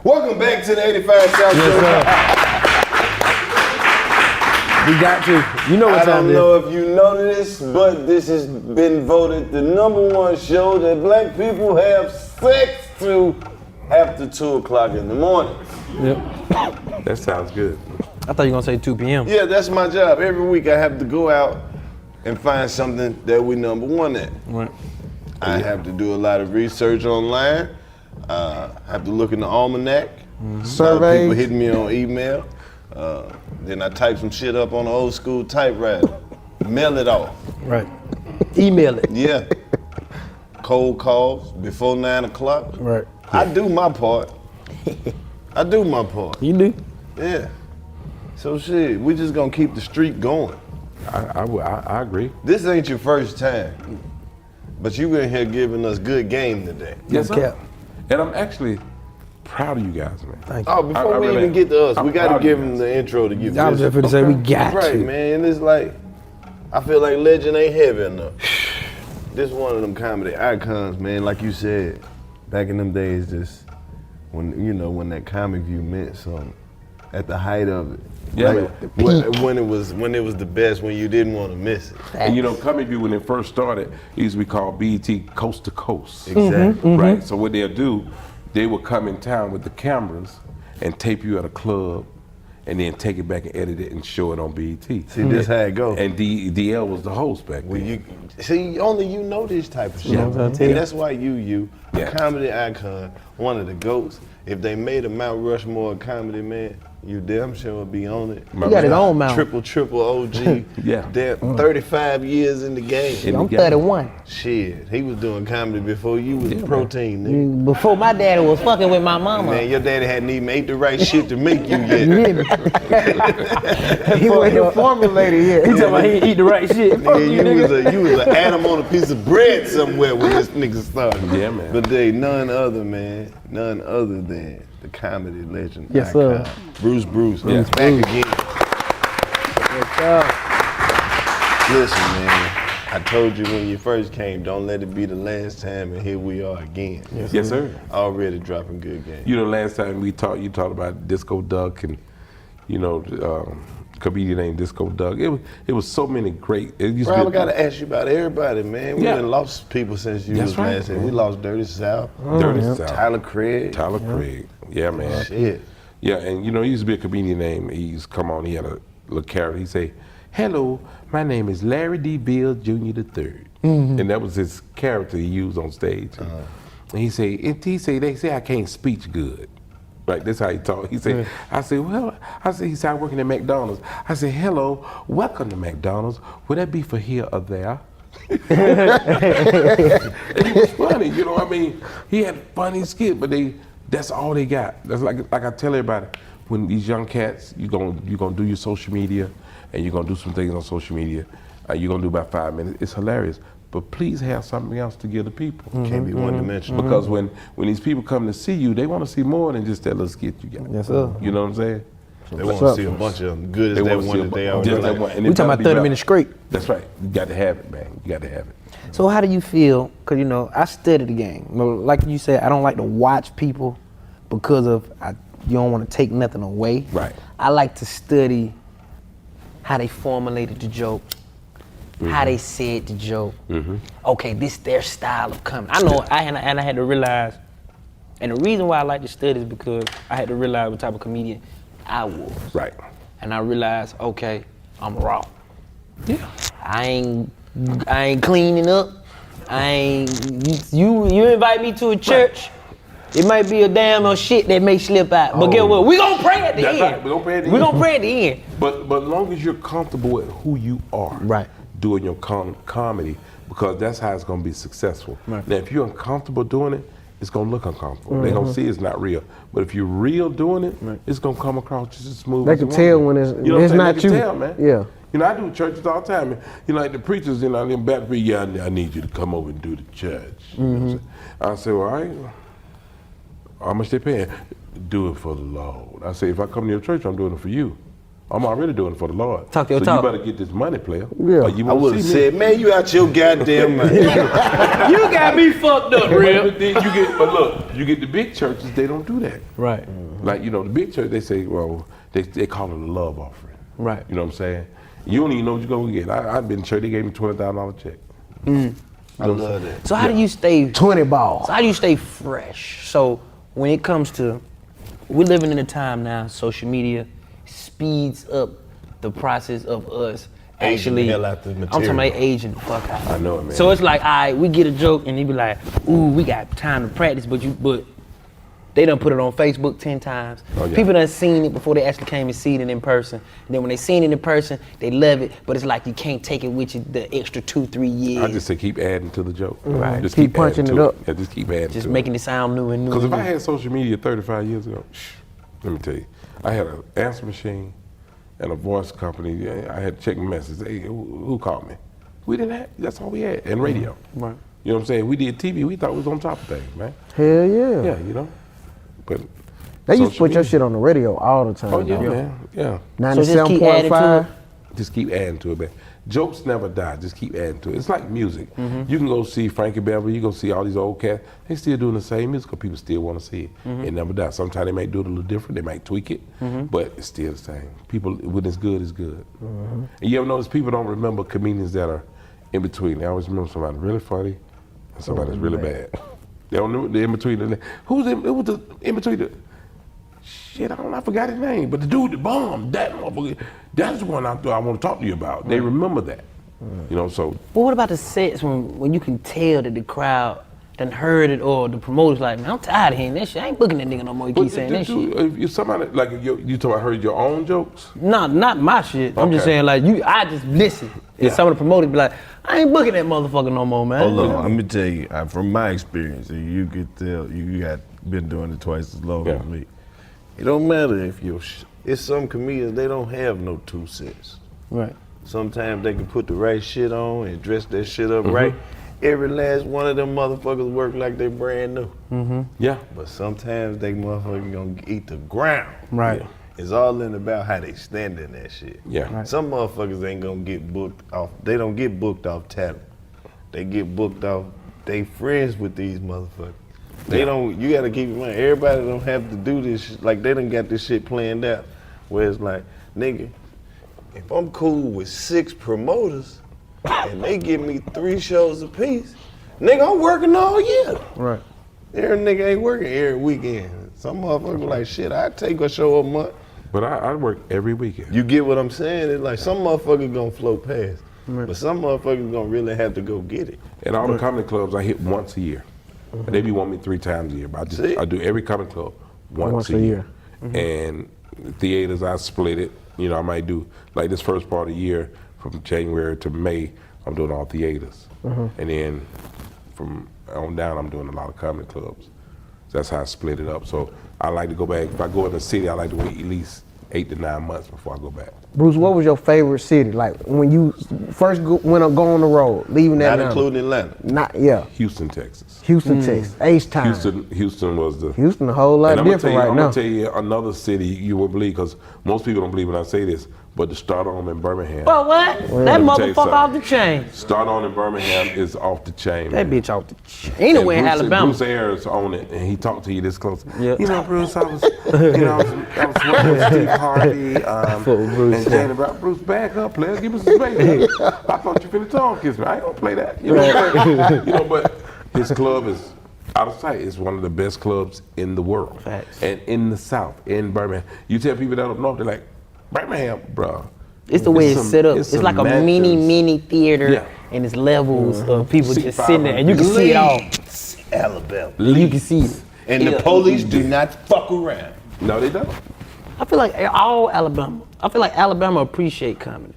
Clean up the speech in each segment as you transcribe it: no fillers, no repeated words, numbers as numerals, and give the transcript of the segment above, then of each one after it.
Welcome back to the 85 South Show. We got to. You know what's I on don't there. know if you know this, but this has been voted the #1 show that black people have sex to after 2 o'clock in the morning. Yep. That sounds good. I thought you were gonna say 2 p.m. Yeah, that's my job. Every week I have to go out and find something that we #1 at. Right. I have to do a lot of research online. I have to look in the almanac. Surveys. People hitting me on email. Then I type some shit up on an old school typewriter. Mail it off. Right. Email it. Yeah. Cold calls before 9 o'clock. Right. I do my part. I do my part. You do. Yeah. So shit, we just gonna keep the streak going. I agree. This ain't your first time, but you in here giving us good game today. Yes, No sir. cap. And I'm actually proud of you guys, man. Thank you. Oh, before I we really even get to us, I'm we gotta proud of give you him guys. the intro to get I was just going to say we got Right, to. man. It's like, I feel like legend ain't heavy enough. This one of them comedy icons, man. Like you said, back in them days, just when that comic view meant something. At the height of it. Yeah, like, when it was the best, when you didn't want to miss it. And Comic View, when it first started, it used to be called BET Coast to Coast. Exactly. Right? So what they'll do, they will come in town with the cameras and tape you at a club and then take it back and edit it and show it on BET. See, this how it go. And DL was the host back then. Only you know this type of shit. Yeah, And tell you. that's why a Yeah. comedy icon, one of the GOATs, if they made a Mount Rushmore of comedy, man, you damn sure would be on it. You got his own mount. Triple OG. Yeah. Damn, 35 years in the game. I'm 31. Shit, he was doing comedy before you was protein, nigga. Before my daddy was fucking with my mama. Man, your daddy hadn't even ate the right shit to make you You yet. hear me? He wasn't formulated yet. He talking about he ain't eat the right shit. Fuck you, Nigga, nigga. you was an atom on a piece of bread somewhere when this nigga started. Yeah, man. But they none other than the comedy legend. Yes, icon, sir. Bruce. Yeah. He's back again. Listen, man. I told you when you first came, don't let it be the last time, and here we are again. Yes, sir. Already dropping good game. Last time we talked, you talked about Disco Duck and, comedian named Disco Duck. It was so many great. It used Bro, I to be, gotta ask you about everybody, man. We Yeah. done lost people since you That's was right, last here. man. We lost Dirty South, Dirty South. Tyler Craig. Tyler Craig. Yeah, man. Shit. Yeah, and he used to be a comedian named, he used to come on, he had a little character. He'd say, "Hello, my name is Larry D. Bill Jr. III." And that was his character he used on stage. And he say, they say I can't speak good. Right, that's how he talk. He said, he said, I'm working at McDonald's. I said, hello, welcome to McDonald's. Would that be for here or there? And he was funny, he had funny skit, but that's all they got. That's like I tell everybody, when these young cats, you're gonna do your social media, and you're gonna do some things on social media. You're gonna do about 5 minutes. It's hilarious. But please have something else to give the people. Can't be one-dimensional. Because when these people come to see you, they want to see more than just that little skit you got. Yes, sir. You know what I'm saying? They want to see a bunch of them good as that one that they already just got. that one. And We it talking gotta about be 30 about- minutes straight. That's right. You got to have it, man. You got to have it. So how do you feel? Because, I study the game. Like you said, I don't like to watch people because you don't want to take nothing away. Right. I like to study how they formulated the joke, how they said the joke. Okay, this their style of comedy. I know, I had to realize, and the reason why I like to study is because I had to realize what type of comedian I was. Right. And I realized, okay, I'm raw. Yeah. I ain't cleaning up. You invite me to a church, it might be a damn old shit that may slip out. But guess what? We gonna pray at the That's end. right. We gonna pray at the We end. gonna pray at the end. But as long as you're comfortable with who you are, Right. doing your comedy, because that's how it's gonna be successful. Right. Now, if you're uncomfortable doing it, it's gonna look uncomfortable. They're gonna see it's not real. But if you're real doing it, it's gonna come across just as smooth. They as can it tell want when to. it's You know what I'm saying? not They can you. tell, man. Yeah. I do churches all the time. Like the preachers, them Baptist people, I need you to come over and do the church. You know what I'm saying? I say, well, all right. How much they paying? Do it for the Lord. I say, if I come to your church, I'm doing it for you. I'm already doing it for the Lord. Talk your so talk. you better get this money, player. Yeah. Or you I won't would have see me. said, man, you out your goddamn mind. You got me fucked up, real. But then but look, you get the big churches, they don't do that. Right. Like, the big church, they say, well, they call it a love offering. Right. You know what I'm saying? You don't even know what you're going to get. I've been in church, they gave me $20,000 check. I love that. So how do you stay 20 balls. So how do you stay fresh? So when it comes to, we're living in a time now, social media speeds up the process of us Aging the actually, hell out the I'm talking material. about aging the fuck out. I know it, man. So it's like, all right, we get a joke and they be like, ooh, we got time to practice, but they done put it on Facebook 10 times. Oh, yeah. People done seen it before they actually came and seen it in person. And then when they seen it in person, they love it, but it's like you can't take it with you the extra 2-3 years. I just say keep adding to the joke. Right. Just Keep punching adding it to up. Yeah, just keep adding Just to making it. it sound new and new. Because if and I new. had social media 35 years ago, let me tell you, I had an answer machine and a voice company. Yeah, I had to check my messages. Hey, who called me? We didn't have, that's all we had. And radio. Right. You know what I'm saying? We did TV, we thought we was on top of things, man. Hell yeah. Yeah, But They used to social put your media- shit on the radio all the time. Oh, yeah, man. Yeah. So just keep adding to 97.5. Just keep adding to it, man. Jokes never die. Just keep adding to it. It's like music. Mm-hmm. You can go see Frankie Beverly. You go see all these old cats. They still doing the same music because people still want to see it. Mm-hmm. It never dies. Sometimes they might do it a little different. They might tweak it, but it's still the same. People, when it's good, it's good. And you ever notice people don't remember comedians that are in between. They always remember somebody really funny and somebody that's really bad. They don't remember the in between. Who's in? It was the in between the. Shit, I forgot his name, but the dude that bombed, that motherfucker, that's the one I want to talk to you about. They remember that, so. But what about the sets when you can tell that the crowd done heard it or the promoter's like, man, I'm tired of hearing that shit. I ain't booking that nigga no more. You keep saying that shit. If you somebody, like, if you talking about heard your own jokes? Nah, not my shit. I'm just Okay. saying, like, I just listen. And some of the promoters be like, I ain't booking that motherfucker no more, man. Hold on, let me tell you, from my experience, and you could tell you got been doing it twice as long Yeah. as me. It don't matter if it's some comedians, they don't have no 2 cents. Right. Sometimes they can put the right shit on and dress that shit up right. Every last one of them motherfuckers work like they brand new. Yeah. But sometimes they motherfuckers gonna eat the ground. Right. Yeah. It's all in about how they stand in that shit. Yeah. Right. Some motherfuckers ain't gonna get booked off. They don't get booked off talent. They get booked off. They friends with these motherfuckers. They don't. You gotta keep in mind. Everybody don't have to do this. Like they done got this shit planned out. Where it's like, nigga, if I'm cool with 6 promoters and they give me 3 shows apiece, nigga, I'm working all year. Right. Every nigga ain't working every weekend. Some motherfuckers like, shit, I take a show a month. But I work every weekend. You get what I'm saying? It's like some motherfuckers gonna float past, but some motherfuckers gonna really have to go get it. And all the comedy clubs I hit once a year. And they be wanting me 3 times a year, but I do every comedy club once a year. And theaters, I split it. I might do, like this first part of the year, from January to May, I'm doing all theaters. And then from on down, I'm doing a lot of comedy clubs. So that's how I split it up. So I like to go back, if I go in the city, I like to wait at least 8 to 9 months before I go back. Bruce, what was your favorite city? Like when you first go on the road, leaving that Not number? including Atlanta. Houston, Texas. Houston, Texas. H-Town. Houston was the. Houston a whole lot And I'm different right I'm now. gonna tell you another city you won't believe, because most people don't believe when I say this, but the Start On in Birmingham. But what? That Let me tell you motherfucker off something. the chain. Start On in Birmingham is off the chain. That man. bitch off the chain. Anywhere in And Alabama. Bruce Ayers on it, and he talked to you this close. Yeah. Bruce, I was working with Steve Harvey, and Jane about Bruce, back up, player, give us some space. I thought you finna talk, kiss me. I ain't gonna play that. But his club is out of sight. It's one of the best clubs in the world. Facts. And in the South, in Birmingham, you tell people that up north, they're like, Birmingham, bro. It's the way it's set up. It's It's like a some mini theater, Yeah. and it's levels of people See, just sitting there, and you can see it all. Alabama. You can see it. And the police do not fuck around. No, they don't. I feel like all Alabama. I feel like Alabama appreciate comedy.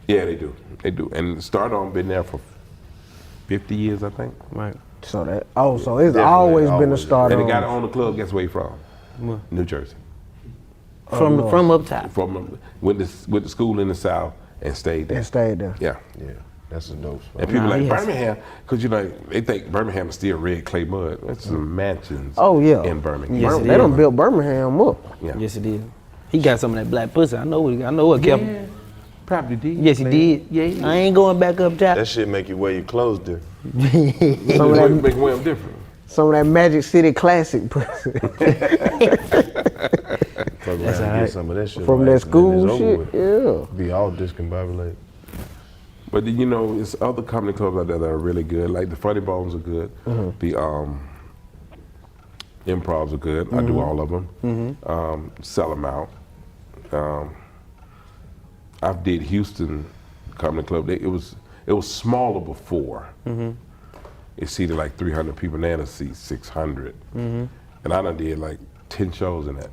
Yeah, they do. They do. And Start On been there for 50 years, I think. Right. So it's Definitely always been a always. start And on. the guy that owned the club, guess where he from? New Jersey. From up top. Went to school in the South and stayed there. And stayed there. Yeah. Yeah, that's a dope spot. And people like yes. Birmingham, because they think Birmingham is still red clay mud. That's some mansions Oh yeah. in Birmingham. Yes, it They is. done built Birmingham up. Yeah. Yes, it is. He got some of that black pussy. I know what kept him. Probably did. Yes, he did. Yeah. I ain't going back up top. That shit make you wear your clothes different. Some of that, Make them different. some of that Magic City classic pussy. Fuck around and alright. get some of that shit. From on that accident, school it's over shit. with. Yeah. Be all discombobulated. But you know, it's other comedy clubs out there that are really good. Like the Funny Bones are good. The Improvs are good. I do all of them. Sell them out. I did Houston Comedy Club. It was smaller before. It seated like 300 people. Now it seats 600. And I done did like 10 shows in that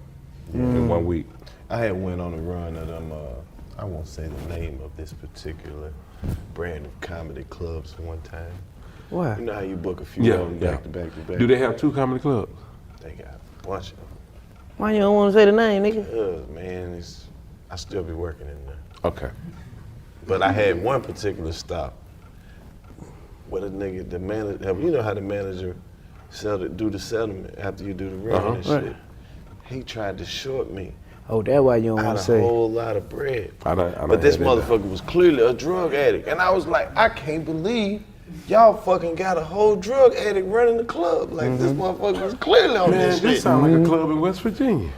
in 1 week. I had went on a run of them, I won't say the name of this particular brand of comedy clubs one time. What? You know how you book a few of them back to back to back? Do they have 2 comedy clubs? They got a bunch of them. Why you don't want to say the name, nigga? Man, I still be working in there. Okay. But I had one particular stop where the nigga, the manager, you know how the manager do the settlement after you do the run and shit. He tried to short me Oh, that's why you don't out want a to say. whole lot of bread. I don't But this have that. motherfucker was clearly a drug addict. And I was like, I can't believe y'all fucking got a whole drug addict running the club. Like, this motherfucker was clearly on Man, that this shit. sound like a club in West Virginia.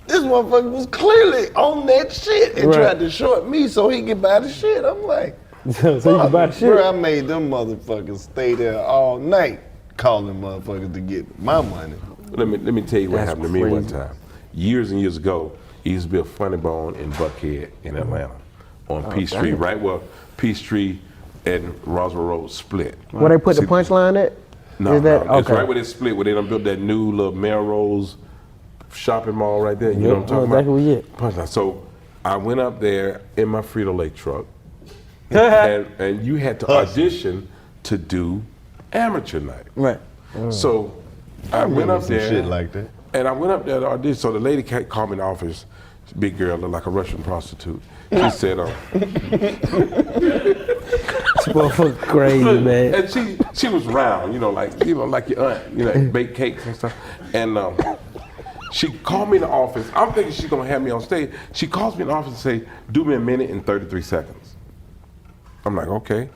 This motherfucker was clearly on that shit and Right. tried to short me so he could buy the shit. I'm like, So you can buy the shit. bro, I made them motherfuckers stay there all night calling motherfuckers to get my money. Let me tell you what That's happened to me one crazy. time. Years and years ago, it used to be a Funny Bone in Buckhead in Atlanta on Peachtree, right where Peachtree and Roswell Road split. Where they put the See- punchline at? No, Is that no, it's okay? right where they split, where they done built that new little Melrose shopping mall right there. You know what I'm Yep, talking exactly about? where you at. Punchline. So I went up there in my Frito-Lay truck, and you had to audition to do amateur night. Right. So I went up Some there. shit like that. And I went up there to audition. So the lady called me in the office, big girl, looked like a Russian prostitute. She said, This motherfucker crazy, man. and she was round, like your aunt, bake cakes and stuff. And she called me in the office. I'm thinking she's gonna have me on stage. She calls me in the office and say, do me a minute and 33 seconds. I'm like, okay.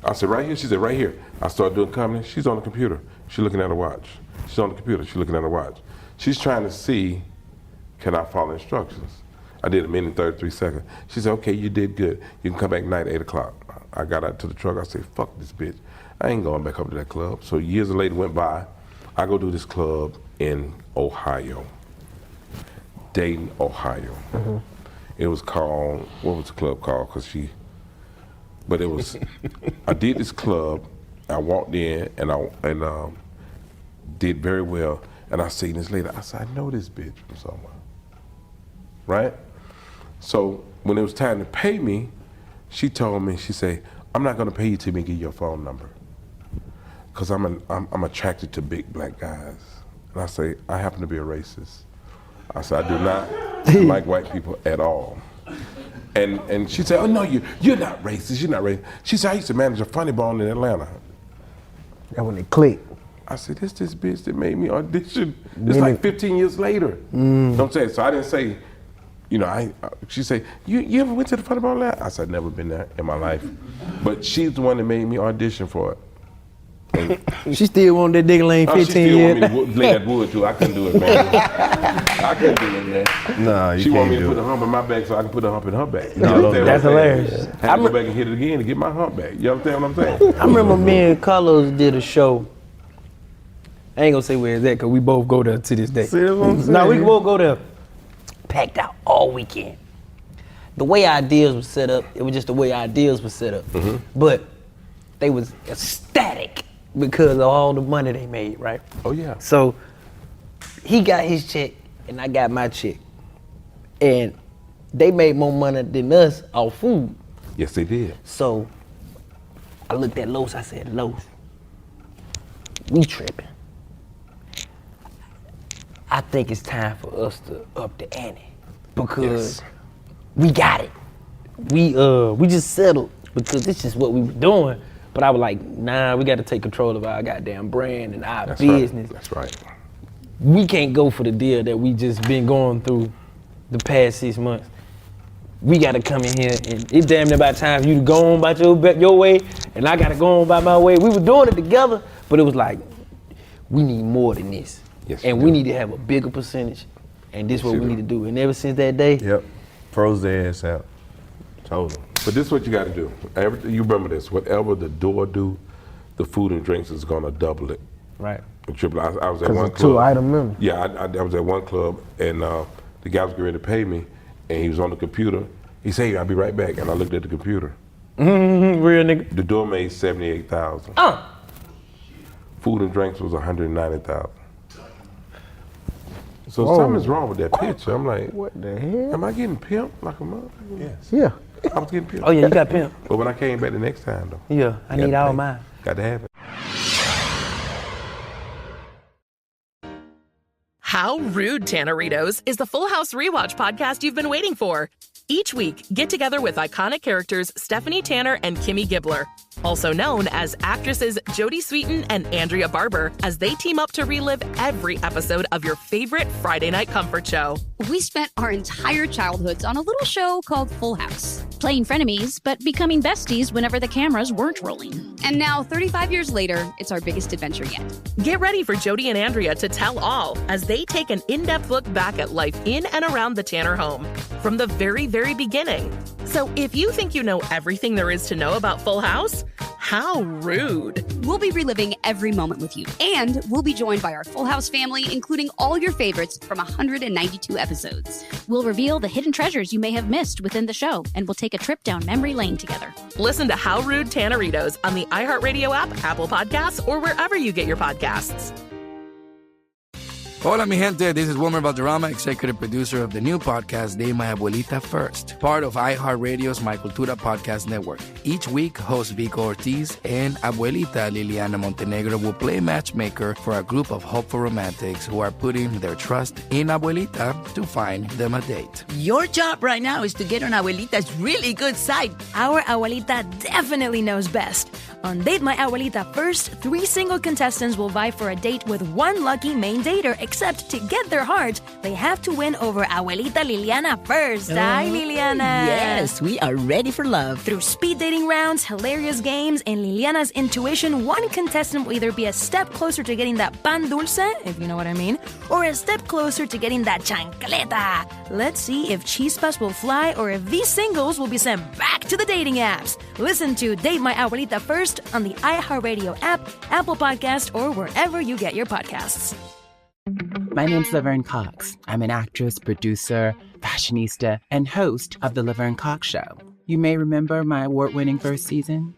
I said, right here? She said, right here. I started doing comedy. She's on the computer. She's looking at her watch. She's on the computer. She's looking at her watch. She's trying to see, can I follow instructions? I did a minute and 33 seconds. She said, okay, you did good. You can come back tonight at 8 o'clock. I got out to the truck. I said, fuck this bitch. I ain't going back up to that club. So years later went by. I go do this club in Ohio, Dayton, Ohio. It was called, what was the club called? But it was, I did this club. I walked in and did very well. And I seen this lady. I said, I know this bitch from somewhere. Right? So when it was time to pay me, she told me, she said, I'm not gonna pay you till me give you your phone number. Cause I'm attracted to big black guys. And I say, I happen to be a racist. I said, I do not like white people at all. And she said, oh no, you're not racist, you're not racist. She said, I used to manage a Funny Bone in Atlanta. That when it clicked. I said, this bitch that made me audition. It's like 15 years later. You know what I'm saying? So I didn't say, she said, you ever went to the Funny Bone Atlanta? I said, I've never been there in my life. But she's the one that made me audition for it. She still want that nigga lane 15 She still years. want me to lay that wood too. I couldn't do it, man. I couldn't do it, man. Nah, you She can't want me to do put it. a hump in my back so I can put a hump in her back. No, You understand what that's I'm saying? hilarious. Had to go back and hit it again to get my hump back. You understand what I'm saying? I remember me and Karlous did a show. I ain't gonna say where it's at because we both go there to this day. See, that's what I'm No, we saying. both go there. Packed out all weekend. The way our deals was set up, it was just the way our deals was set up. But they was ecstatic because of all the money they made, right? Oh yeah. So he got his check and I got my check. And they made more money than us off food. Yes, they did. So I looked at Los, I said, Los, we tripping. I think it's time for us to up the ante because we got it. We just settled because this is what we were doing. But I was like, nah, we got to take control of our goddamn brand and our business. Right. That's right. We can't go for the deal that we just been going through the past 6 months. We gotta come in here, and it's damn near about time for you to go on about your way, and I gotta go on by my way. We were doing it together, but it was like, we need more than this. Yes, and we need to have a bigger percentage, and this is what we need to do. And ever since that day, Yep, froze their ass out. Told them. But this is what you got to do. You remember this. Whatever the door do, the food and drinks is going to double it. right? And triple. I was at Because one it's club. 2 item minimum. Yeah, I was at one club, and the guy was getting ready to pay me, and he was on the computer. He said, "Hey, I'll be right back." And I looked at the computer. Real nigga. The door made $78,000. Food and drinks was $190,000. So Whoa. something's wrong with that picture. I'm like, What the hell? am I getting pimped like a motherfucker? Yes. Yeah. I was getting pimped. Oh yeah, you got pimp. But when I came back the next time, though, Yeah, I need all mine. got to have it. How Rude, Tanneritos is the Full House rewatch podcast you've been waiting for. Each week, get together with iconic characters Stephanie Tanner and Kimmy Gibbler, also known as actresses Jodie Sweetin and Andrea Barber, as they team up to relive every episode of your favorite Friday night comfort show. We spent our entire childhoods on a little show called Full House, playing frenemies, but becoming besties whenever the cameras weren't rolling. And now, 35 years later, it's our biggest adventure yet. Get ready for Jodie and Andrea to tell all as they take an in-depth look back at life in and around the Tanner home from the very beginning. So if you think you know everything there is to know about Full House, how rude. We'll be reliving every moment with you, and we'll be joined by our Full House family, including all your favorites from 192 episodes. We'll reveal the hidden treasures you may have missed within the show, and we'll take a trip down memory lane together. Listen to How Rude Tanneritos on the iHeartRadio app, Apple Podcasts, or wherever you get your podcasts. Hola, mi gente. This is Wilmer Valderrama, executive producer of the new podcast, De My Abuelita First, part of iHeartRadio's My Cultura podcast network. Each week, host Vico Ortiz and Abuelita Liliana Montenegro will play matchmaker for a group of hopeful romantics who are putting their trust in Abuelita to find them a date. Your job right now is to get on Abuelita's really good side. Our Abuelita definitely knows best. On Date My Abuelita First, 3 single contestants will vie for a date with one lucky main dater, except to get their heart, they have to win over Abuelita Liliana first. Hi, Liliana. Yes, we are ready for love. Through speed dating rounds, hilarious games, and Liliana's intuition, one contestant will either be a step closer to getting that pan dulce, if you know what I mean, or a step closer to getting that chancleta. Let's see if chispas will fly or if these singles will be sent back to the dating apps. Listen to Date My Abuelita First on the iHeartRadio app, Apple Podcast, or wherever you get your podcasts. My name's Laverne Cox. I'm an actress, producer, fashionista, and host of The Laverne Cox Show. You may remember my award-winning first season.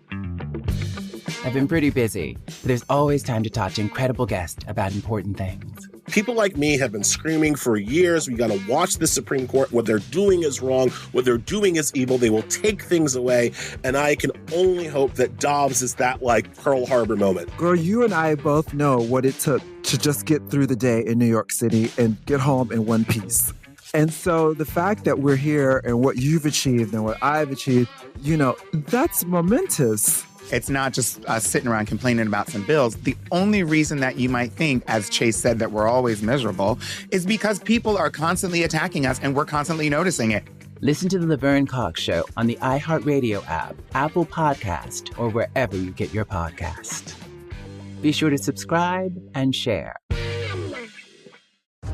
I've been pretty busy, but there's always time to talk to incredible guests about important things. People like me have been screaming for years, we got to watch the Supreme Court. What they're doing is wrong. What they're doing is evil. They will take things away. And I can only hope that Dobbs is that, like, Pearl Harbor moment. Girl, you and I both know what it took to just get through the day in New York City and get home in one piece. And so the fact that we're here and what you've achieved and what I've achieved, you know, that's momentous. It's not just us sitting around complaining about some bills. The only reason that you might think, as Chase said, that we're always miserable is because people are constantly attacking us and we're constantly noticing it. Listen to The Laverne Cox Show on the iHeartRadio app, Apple Podcast, or wherever you get your podcast. Be sure to subscribe and share.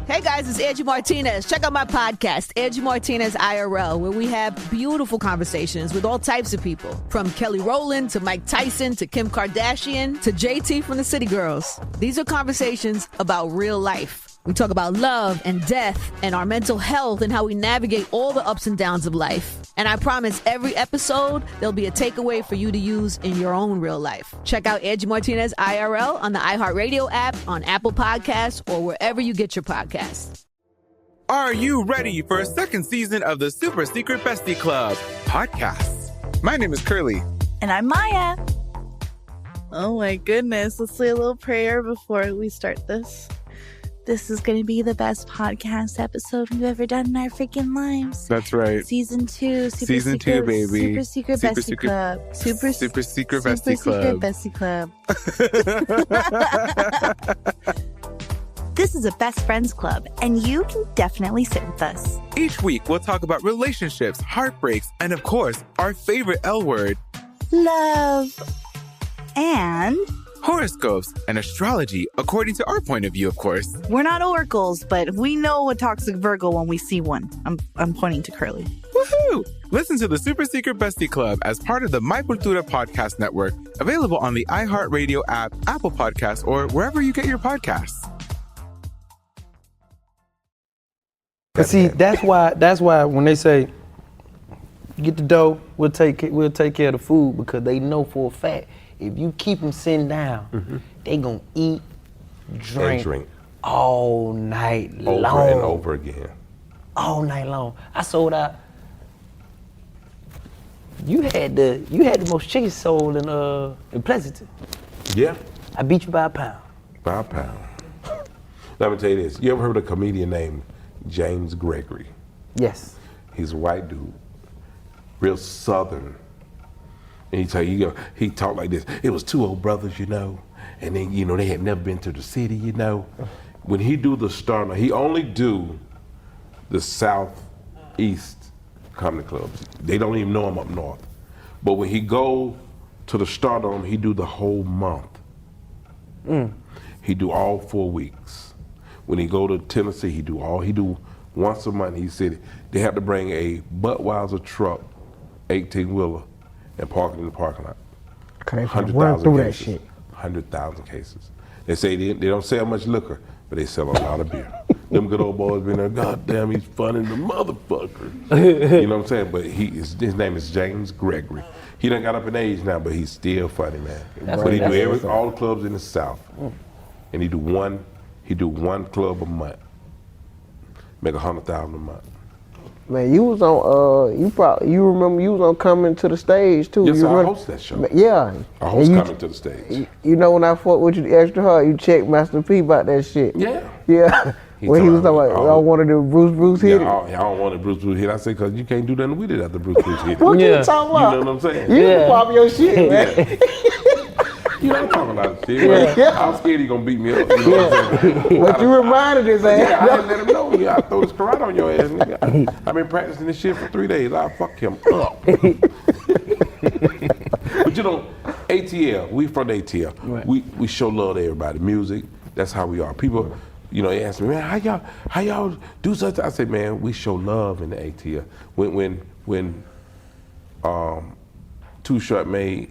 Hey guys, it's Angie Martinez. Check out my podcast, Angie Martinez IRL, where we have beautiful conversations with all types of people. From Kelly Rowland to Mike Tyson to Kim Kardashian to JT from the City Girls. These are conversations about real life. We talk about love and death and our mental health and how we navigate all the ups and downs of life. And I promise every episode, there'll be a takeaway for you to use in your own real life. Check out Angie Martinez IRL on the iHeartRadio app, on Apple Podcasts, or wherever you get your podcasts. Are you ready for a second season of the Super Secret Bestie Club podcast? My name is Curly. And I'm Maya. Oh my goodness. Let's say a little prayer before we start this. This is going to be the best podcast episode we've ever done in our freaking lives. That's right. Season 2. Season 2, baby. Super Secret Bestie Club. Super Secret Bestie Club. Good This is a best friends club, and you can definitely sit with us. Each week, we'll talk about relationships, heartbreaks, and of course, our favorite L word, Love. And horoscopes and astrology, according to our point of view, of course. we're not oracles, but we know a toxic Virgo when we see one. I'm pointing to Curly. Woohoo! Listen to the Super Secret Bestie Club as part of the My Cultura Podcast Network, available on the iHeartRadio app, Apple Podcasts, or wherever you get your podcasts. But see, that's why when they say get the dough, we'll take care of the food, because they know for a fact if you keep them sitting down, they gonna eat, drink all night long. Over and over again. All night long. I sold out. You had the most chicken sold in Pleasanton. Yeah. I beat you by a pound. By a pound. Let me tell you this. You ever heard of a comedian named James Gregory? Yes. He's a white dude, real Southern. And he talked like this. It was two old brothers, and then, they had never been to the city, When he do the Starner, he only do the Southeast comedy clubs. They don't even know him up north. But when he go to the Stardom, he do the whole month. He do all 4 weeks. When he go to Tennessee, he do once a month. He said they have to bring a Budweiser truck, 18-wheeler, and park it in the parking lot. 100,000 cases. 100,000 cases. They say they don't sell much liquor, but they sell a lot of beer. Them good old boys been there, God damn, he's funny, the motherfucker. You know what I'm saying? But his name is James Gregory. He done got up in age now, but he's still funny, man. But he do all the clubs in the South. And he do one club a month. Make 100,000 a month. Man, you was on. You remember you was on Coming to the Stage too. Yes, you I host that show. Yeah, I host Coming to the Stage. You know when I fought with you extra hard, you checked Master P about that shit. Yeah. Yeah. When he was talking about, I wanted to Bruce hit it. I don't want to Bruce hit. I said, because you can't do nothing with it after Bruce hit it. What you talking about? You know what I'm saying? You can pop your shit, man. You know, I'm talking about shit. Yeah. I was scared he gonna beat me up. You know what I'm saying? But you reminded his ass. Yeah, I didn't let him know. I throw this karate on your ass, nigga. I've been practicing this shit for 3 days. I'll fuck him up. But ATL, we from the ATL. Right. We show love to everybody. Music, that's how we are. People, they ask me, man, how y'all do such? I say, man, we show love in the ATL. When Too Short made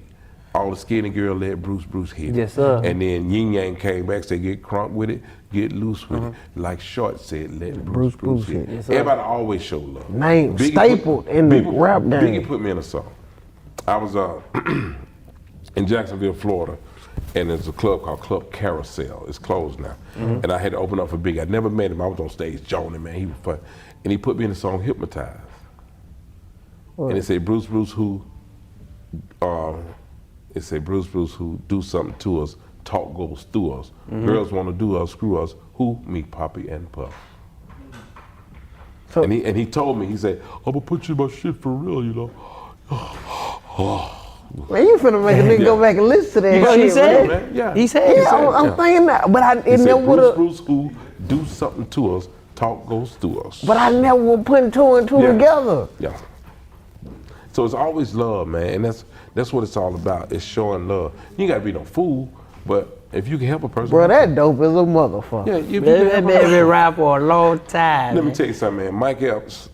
All the Skinny Girl let Bruce hit it. Yes, sir. And then Yin Yang came back, said get crunk with it, get loose with it. Like Short said, let Bruce hit it. Yes, everybody always show love. Name stapled in the rap game. Biggie put me in a song. I was in Jacksonville, Florida, and there's a club called Club Carousel. It's closed now. And I had to open up for Biggie. I never met him. I was on stage joning, man. He was fun. And he put me in the song Hypnotized. And it said, Bruce, who, who do something to us, talk goes through us. Girls want to do us, screw us. Who? Me, Poppy, and Puff. So, and he told me, he said, I'm going to put you in my shit for real, Man, you finna make a nigga go back and listen to that shit, he said, man. Yeah. He said, I'm thinking that, but it never would've. Bruce, who do something to us, talk goes through us. But I never would put two and two together. Yeah. So it's always love, man, and that's what it's all about. It's showing love. You ain't gotta be no fool, but if you can help a person. Bro, that dope is a motherfucker. Yeah, that man been around for a long time. Let me tell you something, man. Mike Epps,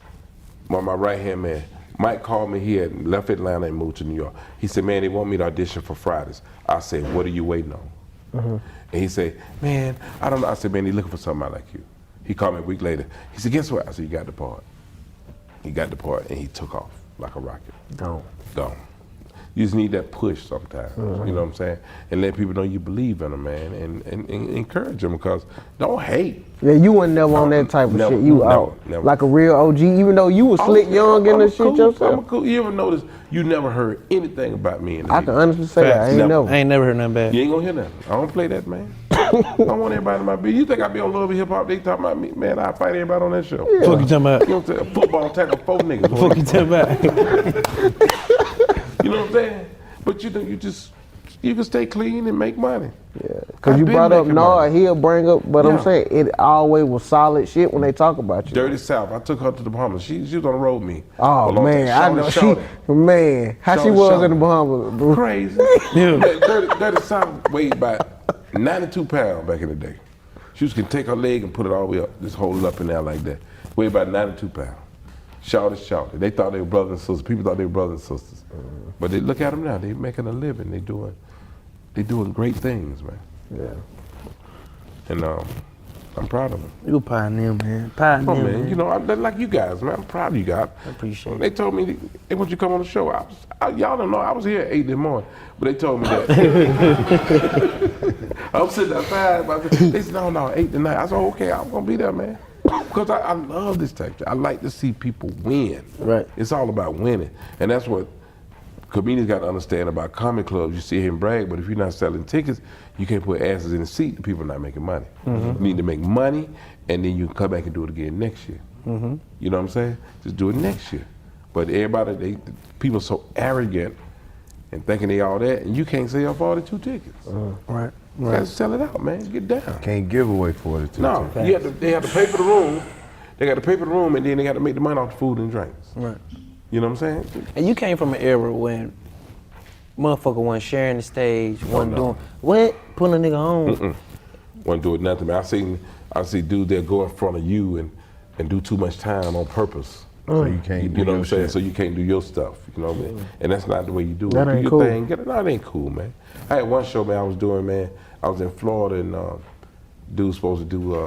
my right hand man. Mike called me. He had left Atlanta and moved to New York. He said, man, they want me to audition for Fridays. I said, what are you waiting on? And he said, man, I don't know. I said, man, he's looking for somebody like you. He called me a week later. He said, guess what? I said, you got the part. He got the part and he took off like a rocket. Gone. You just need that push sometimes, you know what I'm saying? And let people know you believe in them, man, and encourage them, because don't hate. Yeah, you weren't never on that type of shit. You out like a real OG, even though you was slick young in the shit yourself. You ever notice you never heard anything about me in the I can honestly say that. I ain't never heard nothing bad. You ain't gonna hear nothing. I don't play that, man. I don't want everybody in my business. You think I be on Love and Hip Hop? They talking about me, man. I fight everybody on that show. Yeah. Fuck you talking about? You know what I'm saying? Football tackle 4 niggas. Fuck you talking about? You know what I'm saying? But you just you can stay clean and make money. Yeah, because you brought up Nard, he'll bring up, but I'm saying it always was solid shit when they talk about you. Dirty South. I took her to the Bahamas. She was on the road with me. Oh man, I know how she was in the Bahamas. Bro. Crazy. Dirty South weighed about 92 pounds back in the day. She can take her leg and put it all the way up, just hold it up in there like that. Weighed about 92 pounds. Shouted. They thought they were brothers and sisters. People thought they were brothers and sisters. But they look at them now. They making a living. They doing great things, man. Yeah. And I'm proud of them. You pioneer, man. Pioneer, man. You know, like you guys, man. I'm proud of you guys. I appreciate it. They told me they want you to come on the show. Y'all don't know. I was here at 8 in the morning, but they told me that. I was sitting outside. They said, no, 8 to 9. I said, okay, I'm gonna be there, man. Because I love this type. I like to see people win. Right. It's all about winning, and that's what comedians got to understand about comedy clubs. You sit here and brag, but if you're not selling tickets, you can't put asses in the seat. The people are not making money. You need to make money, and then you can come back and do it again next year. You know what I'm saying? Just do it next year. But everybody, people are so arrogant and thinking they all that, and you can't sell 42 tickets. Right. You gotta sell it out, man. Get down. Can't give away 42 No, tickets. they have to pay for the room. They got to pay for the room, and then they got to make the money off the food and drinks. Right. You know what I'm saying? And you came from an era when motherfucker wasn't sharing the stage, wasn't doing what? Putting a nigga on. Wasn't doing nothing, man. I see dudes that go in front of you and do too much time on purpose. So you can't You know what I'm saying? So you can't do your stuff. You know what I mean? And that's not the way you do it. That Do ain't your cool. thing. No, it ain't cool, man. I had one show, man, I was doing, man. I was in Florida, and dude was supposed to do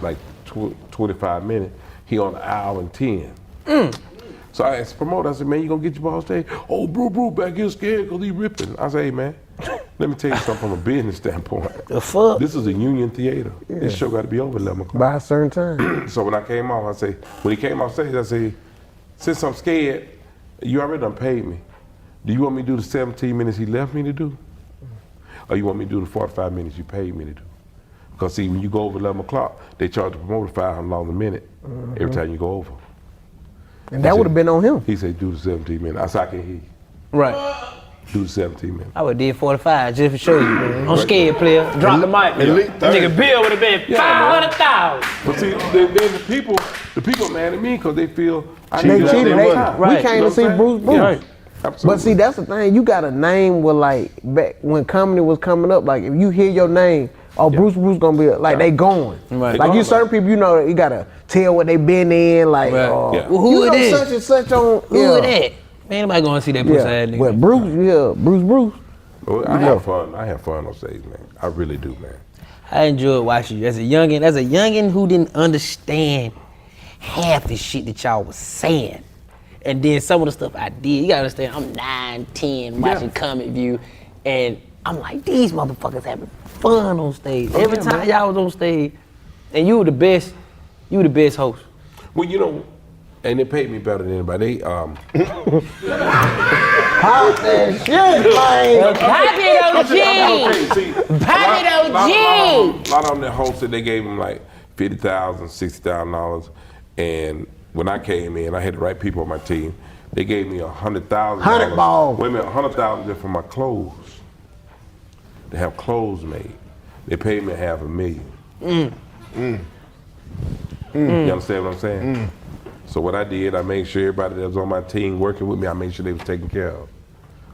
like 25 minutes. He on an hour and 10. So I asked the promoter, I said, man, you gonna get your ball stage? Oh, bro, back here scared because he ripping. I said, hey, man, let me tell you something from a business standpoint. The fuck? This is a union theater. This show got to be over 11 o'clock. By a certain time. So when I came off, when he came off stage, I said, since I'm scared, you already done paid me. Do you want me to do the 17 minutes he left me to do? Or you want me to do the 45 minutes you paid me to do? Because see, when you go over 11 o'clock, they charge the promoter $500 a minute every time you go over. And that would have been on him. He said, do the 17 minutes. I said, I can hear you. Right. Do the 17 minutes. I would did 45 just to show you. I'm scared, player. Drop the mic. Nigga Bill would have been 500,000. But see, then the people mad at me because they feel I They need cheated. right. We came to see Bruce. Yeah, right. Absolutely. But see, that's the thing. You got a name with like back when comedy was coming up. Like if you hear your name, Bruce gonna be like they going. Right. Like you certain people, you know, you gotta tell what they been in. Like Well, who you it know is? such Such and such on. Who it is? Man, anybody gonna see that pussy ass nigga? But Bruce. Well, I have fun. I have fun on stage, man. I really do, man. I enjoyed watching you as a youngin who didn't understand half the shit that y'all was saying. And then some of the stuff I did, you gotta understand, I'm 9, 10, watching Comic View, and I'm like, these motherfuckers having fun on stage. Every time y'all was on stage, and you were the best host. Well, you know, and they paid me better than anybody. They, Pop that shit, man. Pop it OG. A lot of them that hosted, they gave them like $50,000, $60,000, and when I came in, I had the right people on my team. They gave me $100,000. $100,000. Wait a minute, $100,000 just for my clothes. To have clothes made. They paid me $500,000. You understand what I'm saying? So what I did, I made sure everybody that was on my team working with me, I made sure they was taken care of.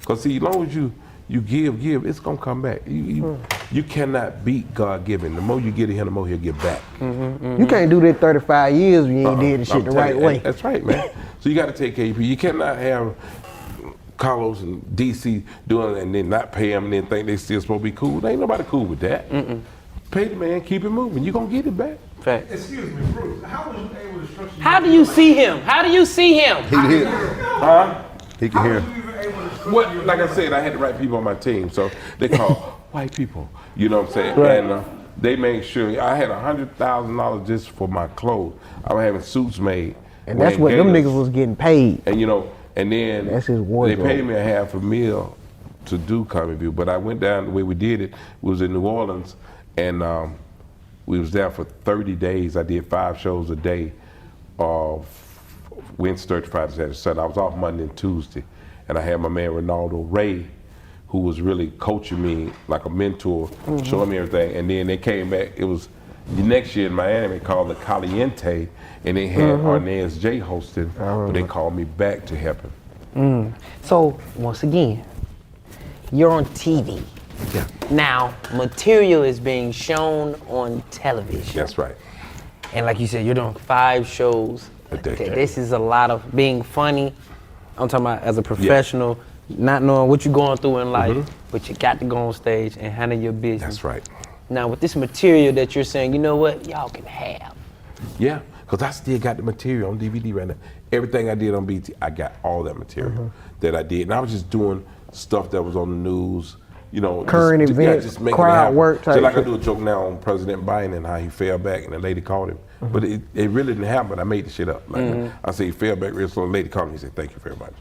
Cause see, as long as you give, it's gonna come back. You cannot beat God giving. The more you get in him, the more he'll give back. You can't do that 35 years when you ain't did the shit the right way. That's right, man. So you got to take care of people. You cannot have Karlous and DC doing it and then not pay them and then think they still supposed to be cool. There ain't nobody cool with that. Pay the man, keep it moving. You gonna get it back. Fact. Excuse me, Bruce. How was you able to structure? How do you see him? How do you see him? He can hear. Huh? He can hear. What? Like I said, I had the right people on my team, so they called white people. You know what I'm saying? Right. And they made sure I had $100,000 just for my clothes. I was having suits made. And that's what them niggas was getting paid. And you know, and then That's his they wardrobe. paid me $500,000 to do Comic View, but I went down the way we did it. Was in New Orleans, and we was there for 30 days. I did 5 shows a day, Wednesday, Thursday, Friday, Saturday, Sunday. I was off Monday and Tuesday, and I had my man Ronaldo Ray who was really coaching me like a mentor, showing me everything. And then they came back. It was the next year in Miami called the Caliente, and they had Arnez J hosting, but they called me back to help him. So once again, you're on TV. Yeah. Now, material is being shown on television. That's right. And like you said, you're doing 5 shows. This is a lot of being funny. I'm talking about as a professional, not knowing what you're going through in life, but you got to go on stage and handle your business. That's right. Now, with this material that you're saying, you know what, y'all can have. Yeah, because I still got the material on DVD right now. Everything I did on BT, I got all that material that I did. And I was just doing stuff that was on the news, you know. Current events, just making crowd work type So like I shit. do a joke now on President Biden and how he fell back and the lady called him. But it really didn't happen. I made the shit up. Like I said, he fell back real slow. The lady called me and said, thank you very much.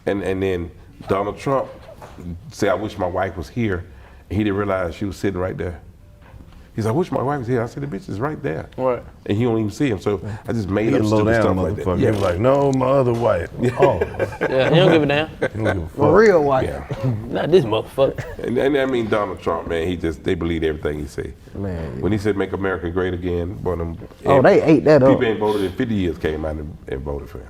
And then Donald Trump said, I wish my wife was here. And he didn't realize she was sitting right there. He said, I wish my wife was here. I said, the bitch is right there. What? And he don't even see him. So I just made He up a low stupid down stuff like that. motherfucker. He was like, no, my other wife. Oh. Yeah, he don't give a damn. He don't give a fuck. For real wife. Yeah. Not this motherfucker. And I mean Donald Trump, man, they believe everything he say. Man. When he said make America great again, boy, them They ate that up. people ain't voted in 50 years came out and voted for him.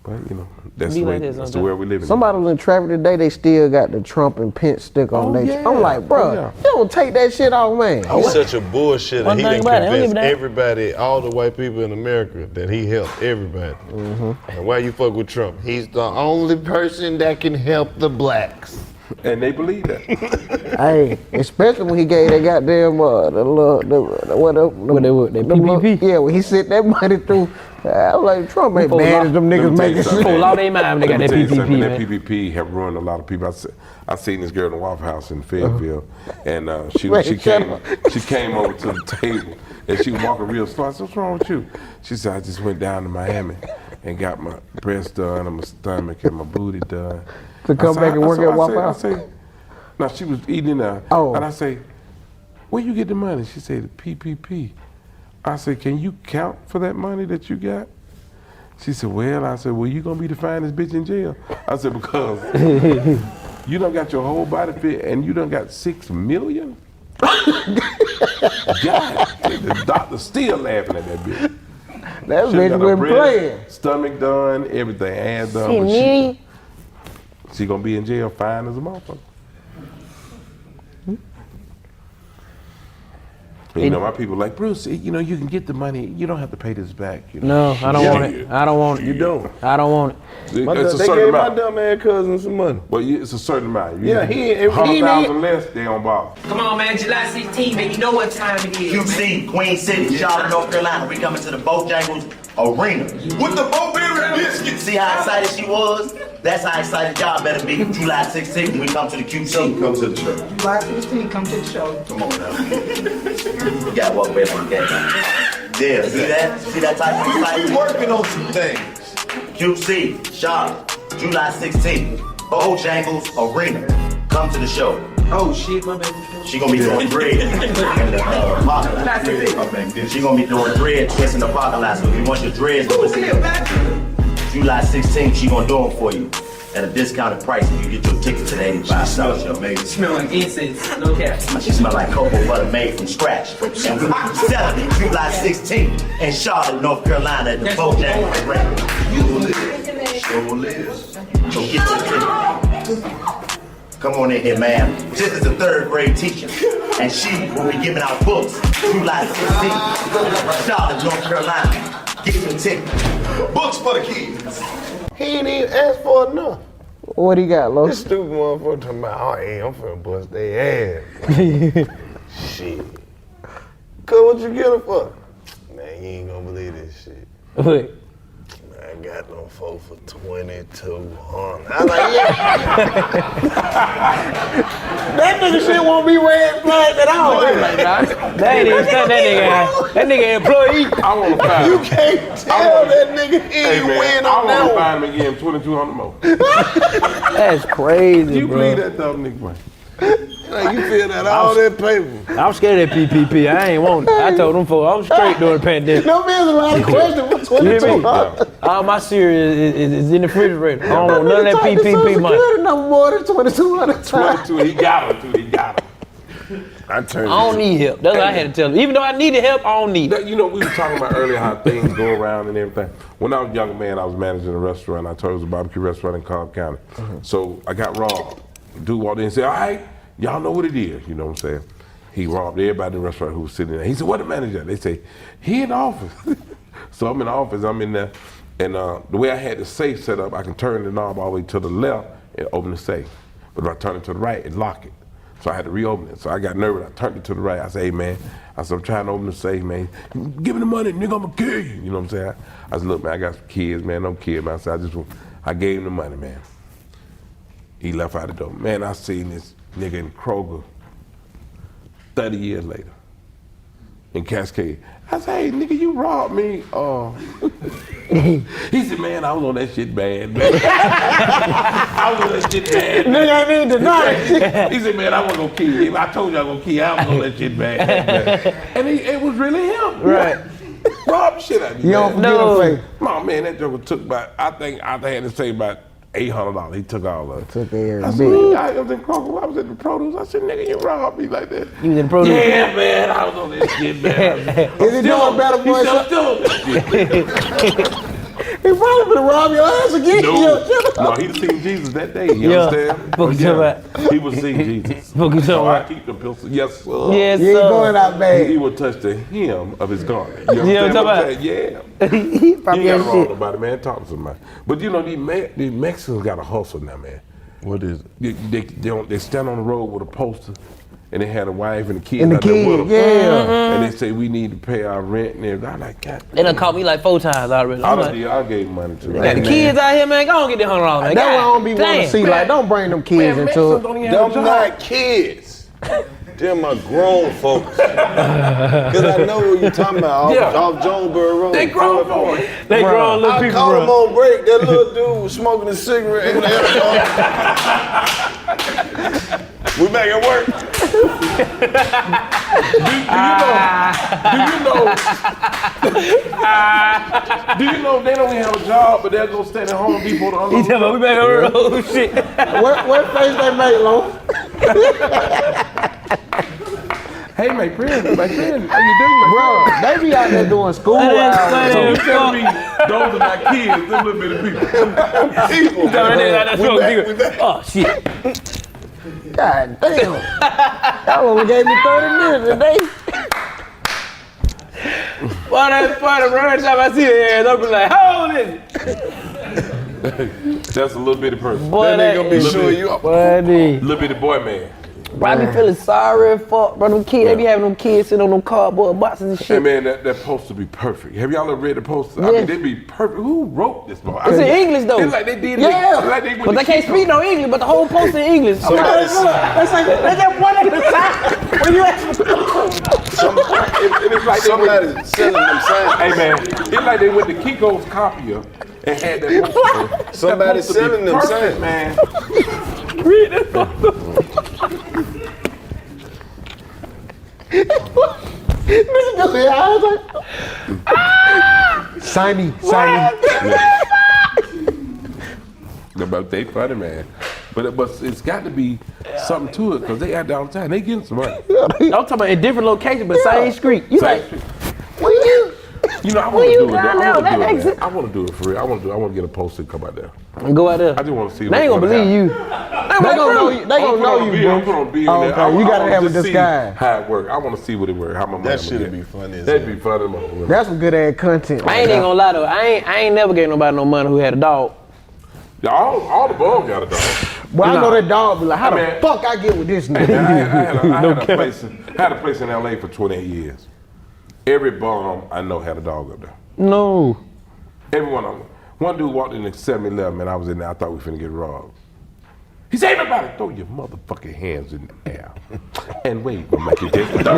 But you know, that's Be the way like this that's the sometimes. world we live in. Somebody was in traffic today, they still got the Trump and Pence stick on their yeah. I'm like, bro, Yeah. you don't take that shit off, man. He's such a bullshitter. One He thing done about it, I don't give convinced a damn. everybody, all the white people in America, that he helped everybody. And why you fuck with Trump? He's the only person that can help the blacks. And they believe that. Hey, especially when he gave that goddamn PPP? Yeah, when he sent that money through, I was like, Trump ain't Folks bad as them Let me niggas tell you making something, shit. man. Loud they mind when they got Let that me tell you PPP, something, man. That PPP have ruined a lot of people. I seen this girl in the Waffle House in Fayetteville, and she Wait, shut came over to the table, and she was walking real slow. I said, what's wrong with you? She said, I just went down to Miami and got my breast done and my stomach and my booty done. To come back and work at Waffle House? No, she was eating there. Oh. And I say, where you get the money? She said, the PPP. I said, can you count for that money that you got? She said, well, I said, well, you gonna be the finest bitch in jail. I said, because you done got your whole body fit and you done got $6 million? God, the doctor's still laughing at that bitch. That She bitch got her wasn't breast, playing. Stomach done, everything, ass done. See but me? she gonna be in jail fine as a motherfucker. You know, my people like, Bruce, you know, you can get the money. You don't have to pay this back. You know? No, I don't want it. I don't want it. You don't. I don't want it. It's a They certain gave my amount. dumb ass cousin some money. Well, it's a certain amount. Yeah, he 100,000 less, they don't bother. Come on, man. July 16th, man. You know what time it is. QC, Queen City, Charlotte, North Carolina. We coming to the Bojangles Arena. With the Bowberry biscuits. See how excited she was? That's how excited y'all better be. July 16th, when we come to the QC. Come to the show. July 16th, come to the show. Come on now. You gotta walk away from the game. Yeah, see that? See that type of excitement? We working on some things. QC, Charlotte, July 16th, Bojangles Arena. Come to the show. Oh, shit, my baby. She gonna be doing dread in the parking lot. She gonna be doing dread twists in the parking lot. So if you want your dreads twisted, July 16th, she gonna do them for you at a discounted price if you get your ticket to the 85 South Show. Smell like incense, no cap. She smell like cocoa butter made from scratch. And we're selling it July 16th in Charlotte, North Carolina at the Bojangles Arena. Sure live. So get your ticket. Come on in here, ma'am. This is a third grade teacher, and she will be giving out books July 16th, Charlotte, North Carolina. Get your ticket. Books for the kids. He ain't even asked for enough. What he got, Lo? This stupid motherfucker talking about, oh, hey, I'm finna bust their ass. Shit. Cuz what you get her for? Man, you ain't gonna believe this shit. What? I got them folk for 2,200. I was like, yeah. That nigga shit won't be red flagged at all. That ain't even that nigga. That nigga employee. I want to find You him. can't tell that nigga he Hey, ain't man, win I on want to that one. find him and give him 2,200 more. That's crazy, You bro. believe that dumb nigga, man? Like, you feel that all that paper. I'm scared of that PPP. I ain't want it. I told them folks I'm straight during the pandemic. No man's allowed to question for $22. All my cereal is in the refrigerator. I don't want none of that PPP money. Number more than $2,200. 22, he got him, he got him. I don't need help. That's what I had to tell them. Even though I needed help, I don't need it. You know, we were talking about earlier how things go around and everything. When I was a younger man, I was managing a restaurant. I told you it was a barbecue restaurant in Cobb County. So I got robbed. Dude walked in and said, all right, y'all know what it is. You know what I'm saying? He robbed everybody in the restaurant who was sitting there. He said, what the manager? They say, he in the office. So I'm in the office, I'm in there. And the way I had the safe set up, I can turn the knob all the way to the left and open the safe. But if I turn it to the right, it lock it. So I had to reopen it. So I got nervous. I turned it to the right. I said, hey, man. I said, I'm trying to open the safe, man. Give me the money, nigga, I'm gonna kill you. You know what I'm saying? I said, look, man, I got some kids, man. No kid, man. I said, I gave him the money, man. He left out the door. Man, I seen this nigga in Kroger 30 years later in Cascade. I said, hey, nigga, you robbed me. He said, man, I was on that shit bad, man. I was on that shit bad. Nigga, I mean deny. He said, man, I wasn't gonna kill you. I told you I was gonna kill you. I was on that shit bad. Man. And it was really him. Right. Robbed shit out of me. You don't forget him. No, man, that joker took about, I had to say about $800. He took all of it. Took every I said, bit. I was in Kroger. I was at the produce. I said, nigga, you robbed me like that. You was in the produce? Yeah, man, I was on that shit, man. Is he doing better for He himself? still on that shit. He probably gonna rob your ass again. No, he seen Jesus that day. You understand? He was seeing Jesus. So I keep the pistol. Yes, sir. Yes, You ain't sir. going out bad. He would touch the hem of his garment. You You know understand what I'm what I'm saying? Yeah. He probably You ain't ain't got to rob shit. nobody, man. Talk to somebody. But you know, these Mexicans got a hustle now, man. What is it? They stand on the road with a poster, and they had a wife and a kid And the out there with kid, them. yeah. And they say, we need to pay our rent and everything. I'm like, God. They done caught me like 4 times already. I'm like, I gave money to got the kids out here, man. Go on, get the $100, man. That's what I don't be God wanting to damn. see. Like, don't bring them kids Man, into Mexicans it. don't even have a Them job. not kids. They're my grown folks. Because I know what you're talking about off Jonesboro Road. They grown folks. They grown little I people, called him bro. on break. That little dude was smoking a cigarette. We back at work. Do you know they don't even have a job, but they'll go stand at Home Depot to unload? He tell me we back over. Oh shit. What face they make, Lon? Hey, my friend, how you doing? Bro, they be out there doing school hours. So you tell me those are not kids, them little bitty people. People. We back. Oh shit. God damn. Y'all only gave me 30 minutes today. Boy, that's funny, bro. Every time I see their ass, I'll be like, how old is it? That's a little bitty person. Boy, That nigga be is sure you up. funny. Little bitty boy man. Bro, I be feeling sorry and fuck, bro. Them kids, they be having them kids sitting on them cardboard boxes and Hey shit. man, that poster be perfect. Have y'all ever read the poster? I Yes. mean, they be perfect. Who wrote this book? It's in English though. It's like they did Yeah, it. Like they went but to they can't Chico. speak no English, but the whole poster in English. Somebody That's just one at a time. When you ask It's like Somebody selling them signs. Hey man, it's like they went to Chico's copier and had that poster. Somebody That poster be selling them perfect, signs. man. read this. Sign me. But they funny, man. But it's got to be something to it because they out there all the time. They getting some money. I'm talking about in different locations, but same street. You Same like, street. when you You know, I When want to you do it. down I there, want to that do it, makes man. I want to do it for real. I want to get a poster and come out there. go out there, I just want to see. they ain't gonna believe you. They gonna know you. They gonna know you, I'm bro. gonna be in Oh, there. okay. You gotta have a just see disguise. how it work. I want to see what it work. How my money. That shit'd be funny as That'd hell. be funny. Man. That's some good ass content. I ain't even gonna lie though. I ain't never gave nobody no money who had a dog. Yeah, all the bums got a dog. Well, I know that dog be like, how Hey, the fuck I get with this Hey, nigga? man, I had a place in LA for 28 years. Every bum I know had a dog up there. No. Every one of them. One dude walked in at 7-Eleven and I was in there. I thought we finna get robbed. He said, everybody, throw your motherfucking hands in the air. And wait, we'll make it different. The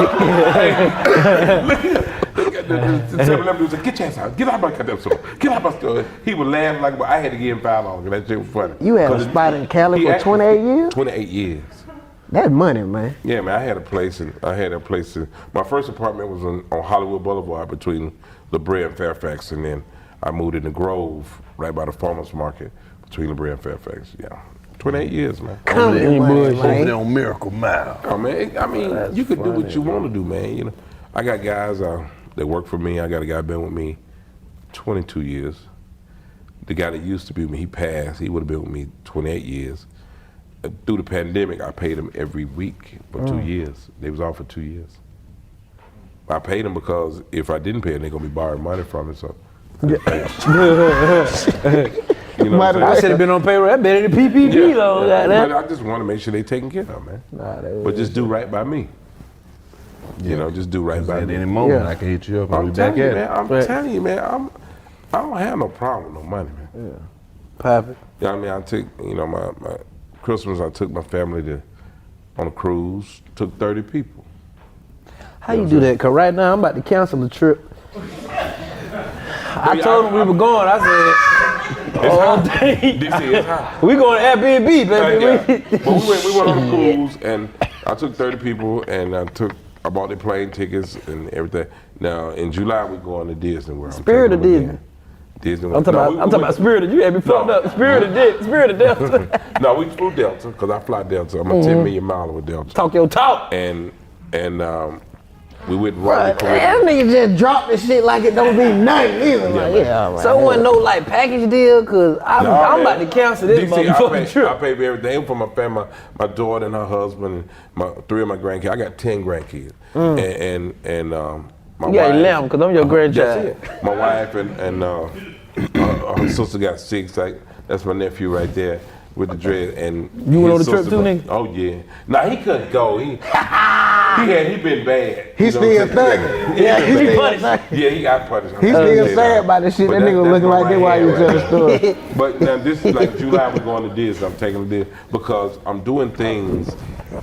7-Eleven dude said, get your ass out. Get out of my goddamn store. Get out of my store. He would laugh like, I had to give him $5. That shit was funny. You had a spot in Cali for 28 years? 28 years. That's money, man. Yeah, man. I had a place in. My first apartment was on Hollywood Boulevard between La Brea and Fairfax, and then I moved in the Grove, right by the farmers market, between La Brea and Fairfax. Yeah, 28 years, man. Over there on Miracle Mile. Oh man, I mean, you could do what you want to do, man. You know, I got guys that work for me. I got a guy been with me 22 years. The guy that used to be with me, he passed. He would have been with me 28 years. Through the pandemic, I paid him every week for 2 years. They was off for 2 years. I paid them because if I didn't pay them, they're gonna be borrowing money from me. So, you know, what I should have been on payroll. That better than PPP though. But I just want to make sure they taken care of, man. But just do right by me. You know, just do right by me. At any moment, I can hit you up. I'm telling you, man. I'm telling you, man. I don't have no problem with no money, man. Yeah. Perfect. Yeah, I mean, I took, my Christmas, I took my family on a cruise, took 30 people. How you do that? Cause right now I'm about to cancel the trip. I told them we were going. I said, all day. We going to Airbnb, baby. But we went on a cruise, and I took 30 people, and I bought the plane tickets and everything. Now in July we going to Disney World. Spirit of Disney. Disney I'm talking about Spirit. You had me fucked up. Spirit of Delta. No, we flew Delta because I fly Delta. I'm a 10 million miler with Delta. Talk your talk. And we went right. That nigga just dropped this shit like it don't mean nothing either. So it wasn't no like package deal, cause I'm about to cancel this motherfucking trip. I paid for everything for my family, my daughter and her husband, and 3 of my grandkids. I got 10 grandkids, and my you got wife, 11, cause I'm your grandchild. My wife and her sister got 6. That's my nephew right there with the dread. And you went on the trip too, nigga? Oh yeah. Nah, he couldn't go. He been bad. He still thugging. Yeah, he punished. Yeah, he got punished. He still sad about this shit. That nigga looking like that while you tell the story. But now this is like July. We're going to Disney. I'm taking the Disney because I'm doing things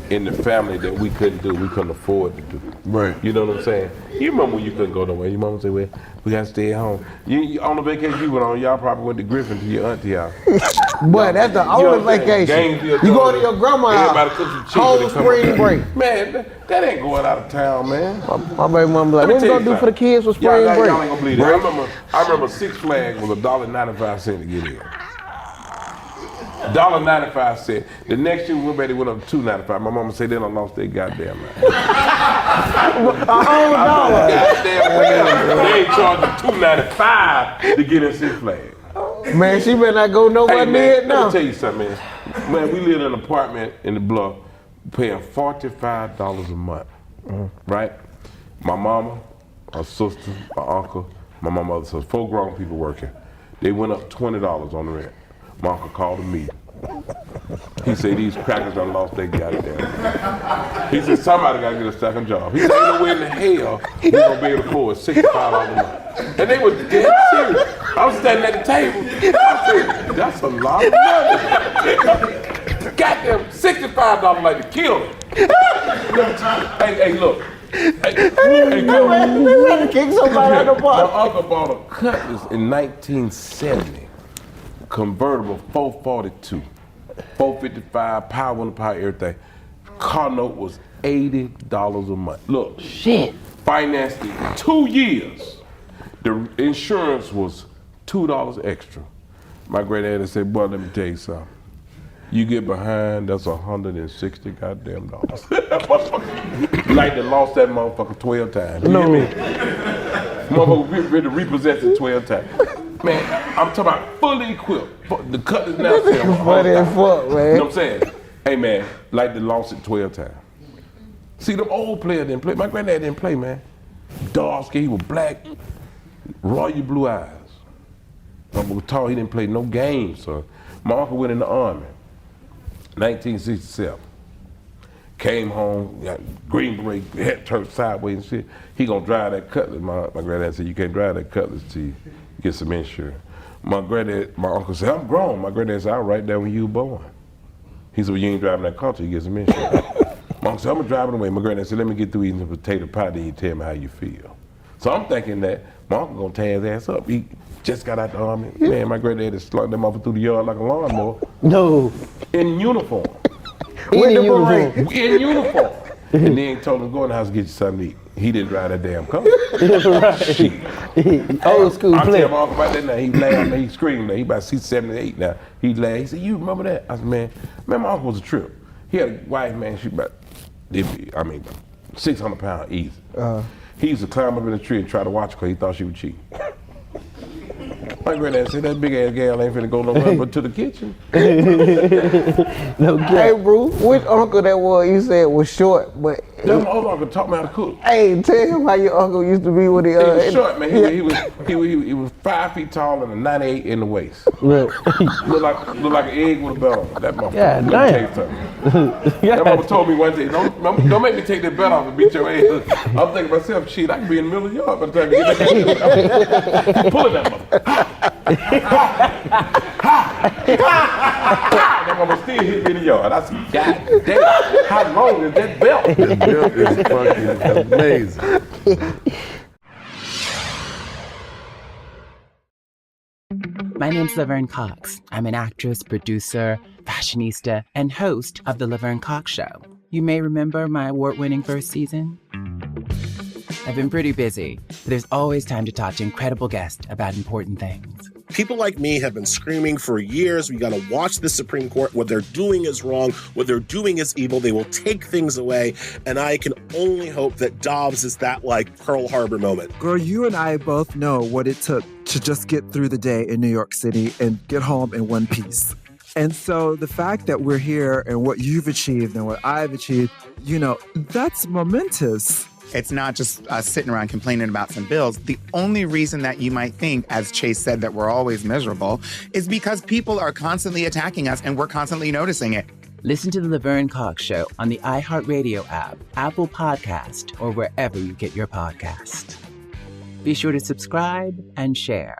in the family that we couldn't do. We couldn't afford to do. Right. You know what I'm saying? You remember when you couldn't go nowhere? Your mama say, "Well, we gotta stay at home." You on the vacation you went on, y'all probably went to Griffin to your auntie house. Boy, that's the only vacation. You go to your grandma's house. Whole spring break. Man, that ain't going out of town, man. My baby mama like, what we gonna do for the kids for spring break? Y'all ain't gonna believe that. I remember Six Flags was $1.95 to get in. $1.95. The next year we went up to $2.95. My mama said they done lost their goddamn mind. They ain't charging $2.95 to get in Six Flags. Man, she better not go nowhere near it now. Let me tell you something, man. Man, we live in an apartment in the Bluff, paying $45 a month, right? My mama, her sister, my uncle, my mama, so 4 grown people working. They went up $20 on the rent. My uncle called a meeting. He said, these crackers done lost their goddamn. He said, somebody gotta get a second job. He said, ain't no way in the hell we gonna be able to afford $65 a month. And they were dead serious. I was standing at the table. I said, that's a lot of money. Goddamn, $65 like to kill him. Hey, look. Hey, kick somebody out the box. My uncle bought a Cutlass in 1970. Convertible 442, 455, power on the power, everything. Car note was $80 a month. Look, shit. Financed it 2 years. The insurance was $2 extra. My granddaddy said, boy, let me tell you something. You get behind, that's $160 goddamn dollars. Like they lost that motherfucker 12 times. You hear me? Motherfucker ready to repossess it 12 times. Man, I'm talking about fully equipped. The Cutlass now selling funny as fuck, man. You know what I'm saying? Hey, man, like they lost it 12 times. See, them old players didn't play. My granddad didn't play, man. Dark skin, he was black, royal blue eyes. My uncle was tall, he didn't play no games, so my uncle went in the Army, 1967. Came home, got green beret, head turned sideways and shit. He gonna drive that Cutlass. My granddad said, you can't drive that Cutlass till you get some insurance. My uncle said, I'm grown. My granddad said, I was right there when you were born. He said, well, you ain't driving that car till you get some insurance. My uncle said, I'm gonna drive it away. My granddad said, let me get through eating some potato pie, then you tell me how you feel. So I'm thinking that my uncle gonna tear his ass up. He just got out the Army. Man, my granddad had slugged them off through the yard like a lawnmower. No. In uniform. With the beret. In uniform. And then told him, go in the house and get you something to eat. He didn't drive that damn car. Old school I play. tell my uncle about that now. He laughed, he screamed. He about 78 now. He laughed. He said, you remember that? I said, man, my uncle was a trip. He had a wife, man, she about 600 pounds easy. He used to climb up in the tree and try to watch her because he thought she was cheating. My granddad said, that big ass gal ain't finna go nowhere but to the kitchen. Hey, Bruce, which uncle that was you said was short, but... That my other uncle taught me how to cook. Hey, tell him how your uncle used to be with the... He was short, man. He was 5 feet tall and a 98 in the waist. Look like an egg with a belt on. That motherfucker. Yeah, Let me damn. tell you something. That mama told me one day, don't make me take that belt off and beat your ass. I'm thinking to myself, shit, I could be in the middle of the yard by the time you get that. Pull it that motherfucker. That mama still hit me in the yard. I said, God damn, how long is that belt? That belt is fucking amazing. My name's Laverne Cox. I'm an actress, producer, fashionista, and host of The Laverne Cox Show. You may remember my award-winning first season. I've been pretty busy, but there's always time to talk to incredible guests about important things. People like me have been screaming for years, we gotta watch the Supreme Court. What they're doing is wrong. What they're doing is evil. They will take things away. And I can only hope that Dobbs is that, like, Pearl Harbor moment. Girl, you and I both know what it took to just get through the day in New York City and get home in one piece. And so the fact that we're here and what you've achieved and what I've achieved, that's momentous. It's not just us sitting around complaining about some bills. The only reason that you might think, as Chase said, that we're always miserable is because people are constantly attacking us and we're constantly noticing it. Listen to The Laverne Cox Show on the iHeartRadio app, Apple Podcast, or wherever you get your podcast. Be sure to subscribe and share.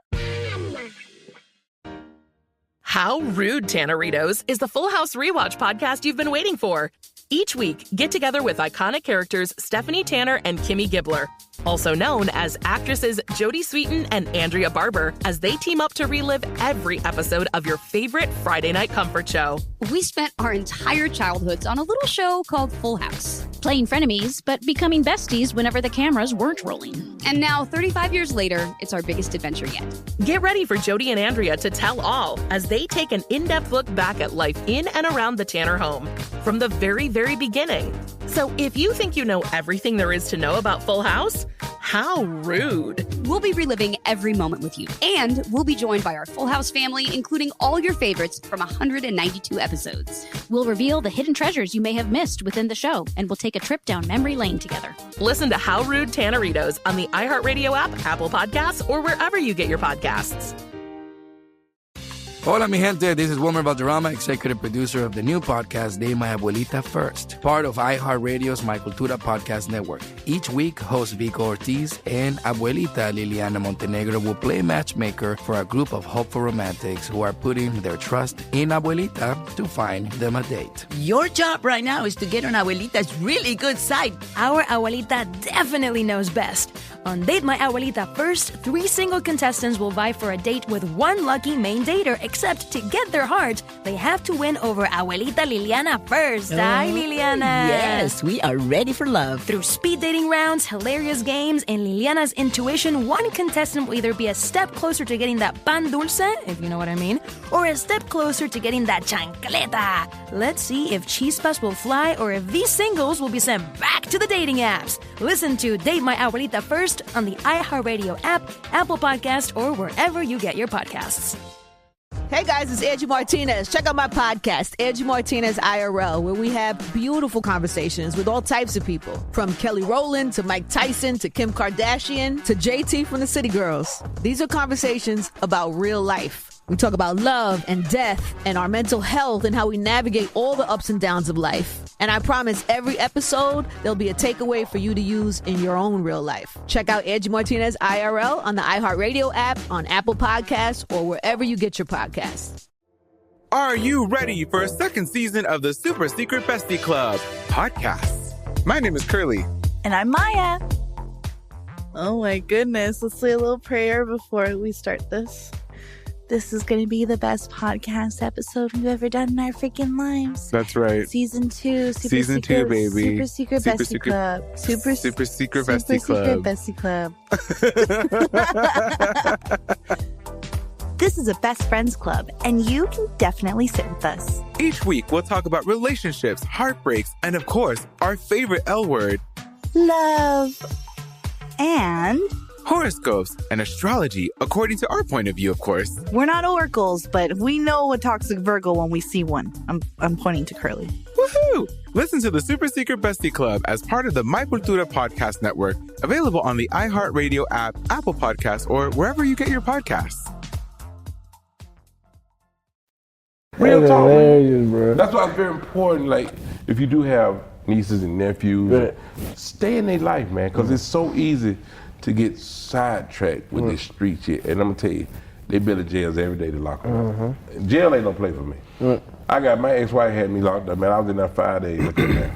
How Rude, Tanneritos is the Full House Rewatch podcast you've been waiting for. Each week, get together with iconic characters Stephanie Tanner and Kimmy Gibbler, also known as actresses Jodie Sweetin and Andrea Barber, as they team up to relive every episode of your favorite Friday night comfort show. We spent our entire childhoods on a little show called Full House, playing frenemies, but becoming besties whenever the cameras weren't rolling. And now, 35 years later, it's our biggest adventure yet. Get ready for Jodie and Andrea to tell all as they take an in-depth look back at life in and around the Tanner home from the very beginning. So if you think you know everything there is to know about Full House, how rude. We'll be reliving every moment with you, and we'll be joined by our Full House family, including all your favorites from 192 episodes. We'll reveal the hidden treasures you may have missed within the show, and we'll take a trip down memory lane together. Listen to How Rude Tanneritos on the iHeartRadio app, Apple Podcasts, or wherever you get your podcasts. Hola, mi gente. This is Wilmer Valderrama, executive producer of the new podcast, De My Abuelita First, part of iHeartRadio's My Cultura podcast network. Each week, host Vico Ortiz and Abuelita Liliana Montenegro will play matchmaker for a group of hopeful romantics who are putting their trust in Abuelita to find them a date. Your job right now is to get on Abuelita's really good side. Our Abuelita definitely knows best. On Date My Abuelita First, 3 single contestants will vie for a date with one lucky main dater, except to get their heart, they have to win over Abuelita Liliana first. Hi, Liliana. Yes, we are ready for love. Through speed dating rounds, hilarious games, and Liliana's intuition, one contestant will either be a step closer to getting that pan dulce, if you know what I mean, or a step closer to getting that chancleta. Let's see if chispas will fly or if these singles will be sent back to the dating apps. Listen to Date My Abuelita First on the iHeartRadio app, Apple Podcast, or wherever you get your podcasts. Hey guys, it's Angie Martinez. Check out my podcast, Angie Martinez IRL, where we have beautiful conversations with all types of people. From Kelly Rowland to Mike Tyson to Kim Kardashian to JT from the City Girls. These are conversations about real life. We talk about love and death and our mental health and how we navigate all the ups and downs of life. And I promise every episode, there'll be a takeaway for you to use in your own real life. Check out Angie Martinez IRL on the iHeartRadio app, on Apple Podcasts, or wherever you get your podcasts. Are you ready for a second season of the Super Secret Bestie Club podcast? My name is Curly. And I'm Maya. Oh my goodness. Let's say a little prayer before we start this. This is going to be the best podcast episode we've ever done in our freaking lives. That's right. Season 2. Season 2, baby. Super secret bestie club. Super secret bestie club. This is a best friends club, and you can definitely sit with us. Each week, we'll talk about relationships, heartbreaks, and of course, our favorite L word, Love. And horoscopes and astrology, according to our point of view, of course. We're not oracles, but we know a toxic Virgo when we see one. I'm pointing to Curly. Woohoo! Listen to the Super Secret Bestie Club as part of the My Cultura Podcast Network, available on the iHeartRadio app, Apple Podcasts, or wherever you get your podcasts. Real talk, hilarious, bro. That's why it's very important. Like, if you do have nieces and nephews, stay in their life, man, because it's so easy to get sidetracked with this street shit. And I'm gonna tell you, they build in jails every day to lock them up. Jail ain't no place for me. I got my ex-wife had me locked up, man. I was in there 5 days. Look at that.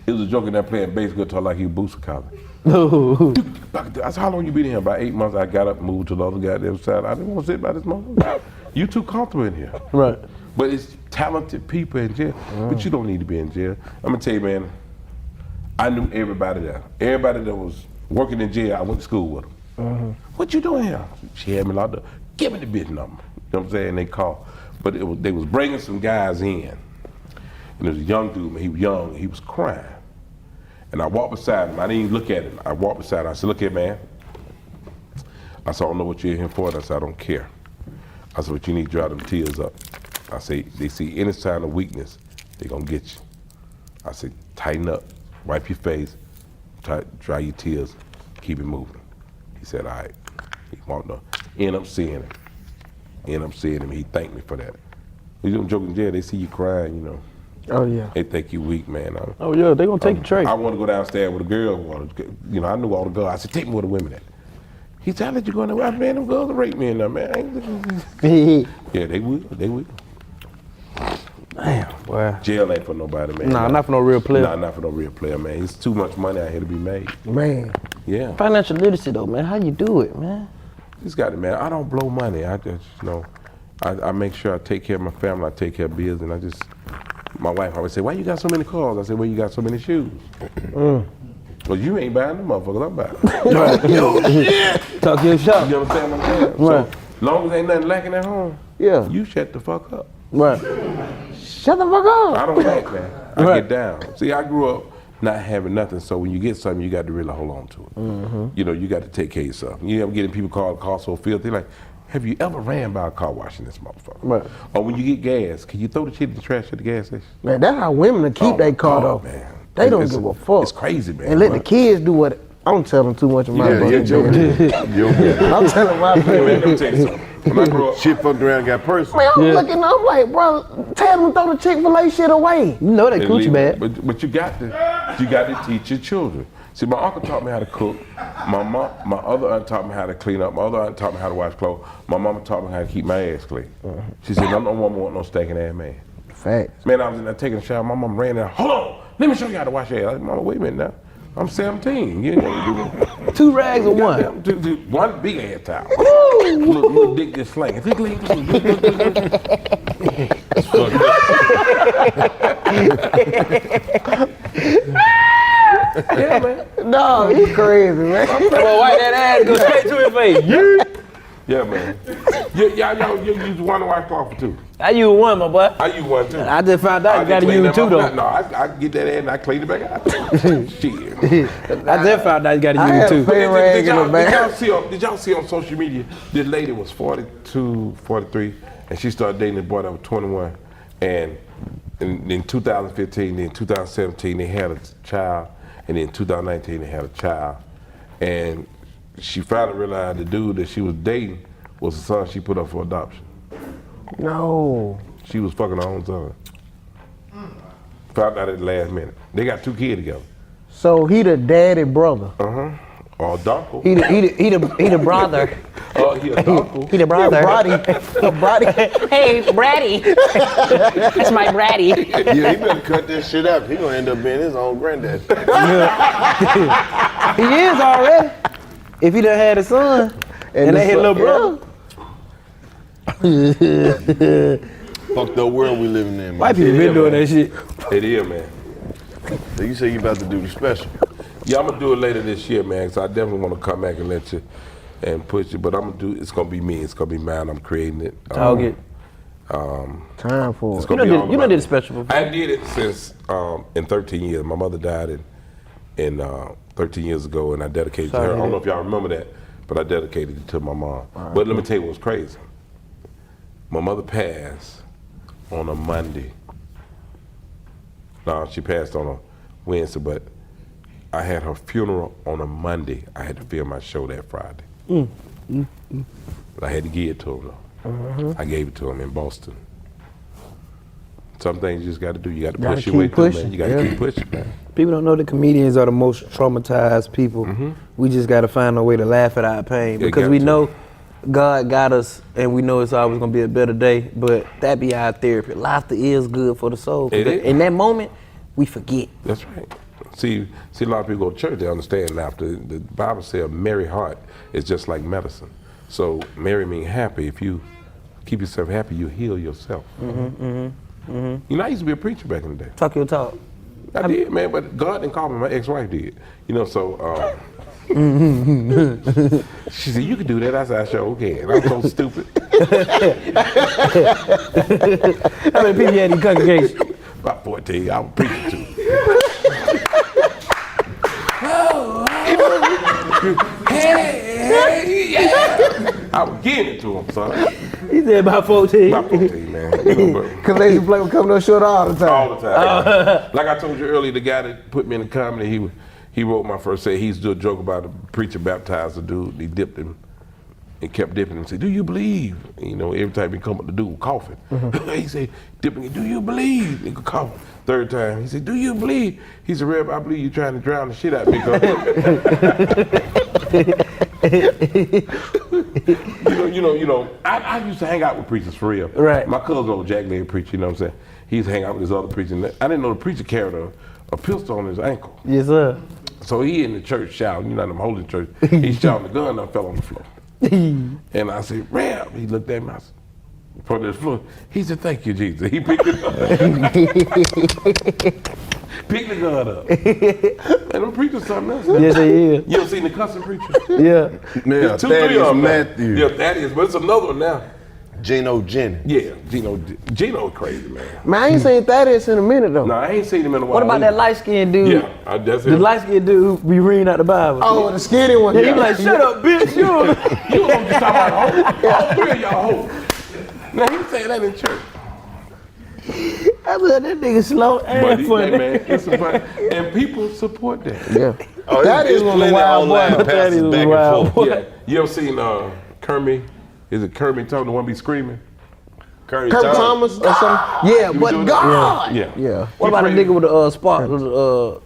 It was a joke in there playing bass guitar like he was Booster Collins. I said, how long you been in here? About 8 months. I got up, moved to the other goddamn side. I didn't want to sit by this motherfucker. You too comfortable in here. Right. But it's talented people in jail. But you don't need to be in jail. I'm gonna tell you, man, I knew everybody there. Everybody that was working in jail, I went to school with them. What you doing here? She had me locked up. Give me the bitch number. You know what I'm saying? They called. But they was bringing some guys in. And there was a young dude, man. He was young. He was crying. And I walked beside him. I didn't even look at him. I walked beside him. I said, look here, man. I said, I don't know what you're here for. I said, I don't care. I said, but you need to dry them tears up. I said, they see any sign of weakness, they gonna get you. I said, tighten up, wipe your face, dry your tears, keep it moving. He said, all right. He walked up. End up seeing him. He thanked me for that. You don't joke in jail, they see you crying, you know. Oh, yeah. They think you weak, man. Oh, yeah, they gonna take your tray. I want to go downstairs with a girl. You know, I knew all the girls. I said, take me where the women at. He said, I let you go in there. Man, them girls will rape me in there, man. Yeah, they will. Damn, boy. Jail ain't for nobody, man. Nah, not for no real player. Nah, not for no real player, man. It's too much money out here to be made. Man. Yeah. Financial literacy, though, man. How you do it, man? Just got it, man. I don't blow money. I just, you know, I make sure I take care of my family. I take care of bills, and I just, my wife always say, why you got so many cars? I said, well, you got so many shoes. Well, you ain't buying them motherfuckers, I'm buying. Yo, shit. Talk your shop. You understand what I'm saying? Right. So, long as ain't nothing lacking at home, you shut the fuck up. Right. Shut the fuck up. I don't act, man. I get down. See, I grew up not having nothing, so when you get something, you got to really hold on to it. You know, you got to take care of yourself. You ever getting people call the car so filthy, like, have you ever ran by a car washing this motherfucker? Right. Or when you get gas, can you throw the shit in the trash at the gas station? Man, that's how women keep their car, though. Man. They don't give a fuck. It's crazy, man. And let the kids do what. I don't tell them too much of my you're joking. I'm telling my parents. When I grew up, shit fucked around and got personal. Man, I'm looking, I'm like, bro, tell them to throw the Chick-fil-A shit away. You know they coochie bad. But you got to teach your children. See, my uncle taught me how to cook. My other aunt taught me how to clean up. My other aunt taught me how to wash clothes. My mama taught me how to keep my ass clean. She said, no woman want no stinking ass man. Facts. Man, I was in there taking a shower. My mom ran there. Hold on, let me show you how to wash your ass. I said, Mama, wait a minute now. I'm 17. You know, 2 rags or one? One big ass towel. Little dick just slinging. That's fucked Yeah, man. No, you crazy, man. Well, wipe that ass, go straight to his face. Yeah, man. Y'all use one washcloth too. I use one, my boy. I use one too. I just found out you gotta use 2 though. No, I get that ass and I clean it back out. Shit. I just found out you gotta use 2. Did y'all see on social media, this lady was 42, 43, and she started dating a boy that was 21. And in 2015, then 2017, they had a child. And then 2019, they had a child. And she finally realized the dude that she was dating was the son she put up for adoption. No. She was fucking her own son. Found out at the last minute. They got 2 kids together. So he the daddy brother. Or Donko. He the brother. Oh, he a Donko. He the brother. Bratty. Hey, Bratty. That's my Bratty. Yeah, he better cut this shit up. He gonna end up being his own granddad. He is already. If he done had a son, and they hit little brother. Fucked up world we living in, man. White people been doing that shit. It is, man. So you say you about to do the special? Yeah, I'm gonna do it later this year, man. So I definitely want to come back and let you and push it. But I'm gonna do. It's gonna be me. It's gonna be mine. I'm creating it. Target. Time for It's it. gonna be all You about did me. a special before. I did it since in 13 years. My mother died in 13 years ago, and I dedicated Sorry to her. I to don't know hear if y'all remember that, but I dedicated it to my mom. But let me tell you what's crazy. My mother passed on a Monday. No, she passed on a Wednesday, but I had her funeral on a Monday. I had to film my show that Friday. But I had to give it to him, though. I gave it to him in Boston. Some things you just got to do. You got to Gotta push your way keep through, pushing, man. You got to yeah. keep pushing, man. People don't know that comedians are the most traumatized people. We just got to find a way to laugh at our pain Yeah, because got we to. know God got us and we know it's always going to be a better day, but that be our therapy. Laughter is good for the soul. 'Cause It is. in that moment, we forget. That's right. See, a lot of people go to church, they understand laughter. The Bible says a merry heart is just like medicine. So merry means happy. If you keep yourself happy, you heal yourself. You know, I used to be a preacher back in the day. Talk your talk. I did, man, but God didn't call me. My ex-wife did. You know, so she said, you can do that. I said, I sure can. I'm so stupid. How many people you had in the congregation? About 14. I was preaching too. Hey, yeah. I was giving it to him, son. He said about 14. About 14, man. You know, but Cause they used to play with coming up short all the time. all the time. Like I told you earlier, the guy that put me in the comedy, he wrote my first say. He used to do a joke about a preacher baptized a dude. He dipped him and kept dipping him. Said, "Do you believe?" You know, every time he come up, the dude was coughing. He said, "Dipping him, do you believe?" He could cough. Third time, he said, "Do you believe?" He said, "Reb, I believe you're trying to drown the shit out of me." You know. I used to hang out with preachers for real. Right. My cousin, old Jack Lane preacher, you know what I'm saying? He used to hang out with this other preacher. And I didn't know the preacher carried a pistol on his ankle. Yes, sir. So he in the church shouting, you know, them holy church. He shouting, the gun and I fell on the floor. And I said, "Reb." He looked at me, I said, "From the floor." He said, "Thank you, Jesus." He picked it up. Picked the gun up. And them preachers something else. Yes, they is. You ever seen the cussing preacher? Yeah. There's two, three of them. Matthew. Yeah, that is, but it's another one now. Gino Jennings. Yeah, Gino crazy, man. Man, I ain't seen Thaddeus in a minute though. No, I ain't seen him in a while. What about that light-skinned dude? Yeah, that's The him. light-skinned dude who be reading out the Bible. Oh, the skinny one. Yeah, he be like, "Shut up, bitch." You was gonna just talk about all three of y'all hoes. Now he say that in church. I love that nigga slow and But funny. man, it's a fun, and people support that. Yeah. Oh, That is one of the wild boys. That is back wild and forth. Yeah, you ever seen Kermit? Is it Kermit Thomas, the one be screaming? Kirk Kirk Thomas or something. Yeah, You but doing God. that? Yeah. What about the nigga with the spark? The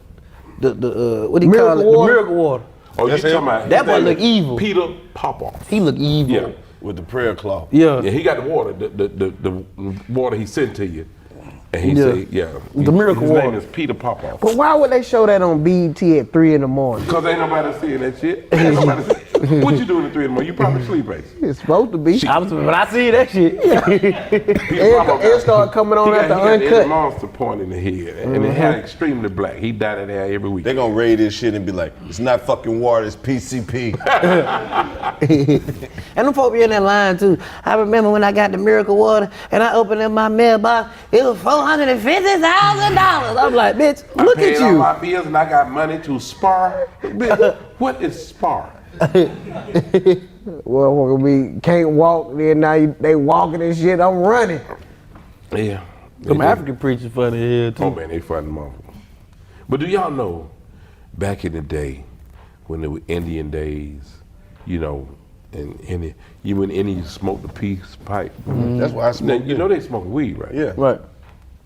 what do you call it? Miracle The water. miracle water. Oh, you That's talking him. about That his boy name look is evil. Peter Popoff. He look evil. Yeah. with the prayer cloth. Yeah. Yeah, he got the water, the water he sent to you. And he Yeah. said, yeah. The miracle his water. name is Peter Popoff. But why would they show that on BET at 3 in the morning? Because ain't nobody seeing that shit. Ain't nobody what you doing at 3 in the morning? You probably sleep, Ace. It's supposed to be. But I see that shit. It started coming on after He got Uncut. Eddie Monster point in the head. And it had extremely black. He dyed it hair every week. They're gonna raid this shit and be like, it's not fucking water, it's PCP. And them folk be in that line too. I remember when I got the miracle water and I opened up my mailbox, it was $450,000. I'm like, bitch, look I paid at all you. my bills and I got money to spar. Bitch, what is spar? Well, we can't walk. Then now they walking and shit. I'm running. Yeah. Some African preachers funny here too. Oh man, they funny motherfuckers. But do y'all know, back in the day, when there were Indian days, you know, and when Indians smoked the peace pipe. That's why I smoke. Now, you know they smoking weed, right? Yeah. Right.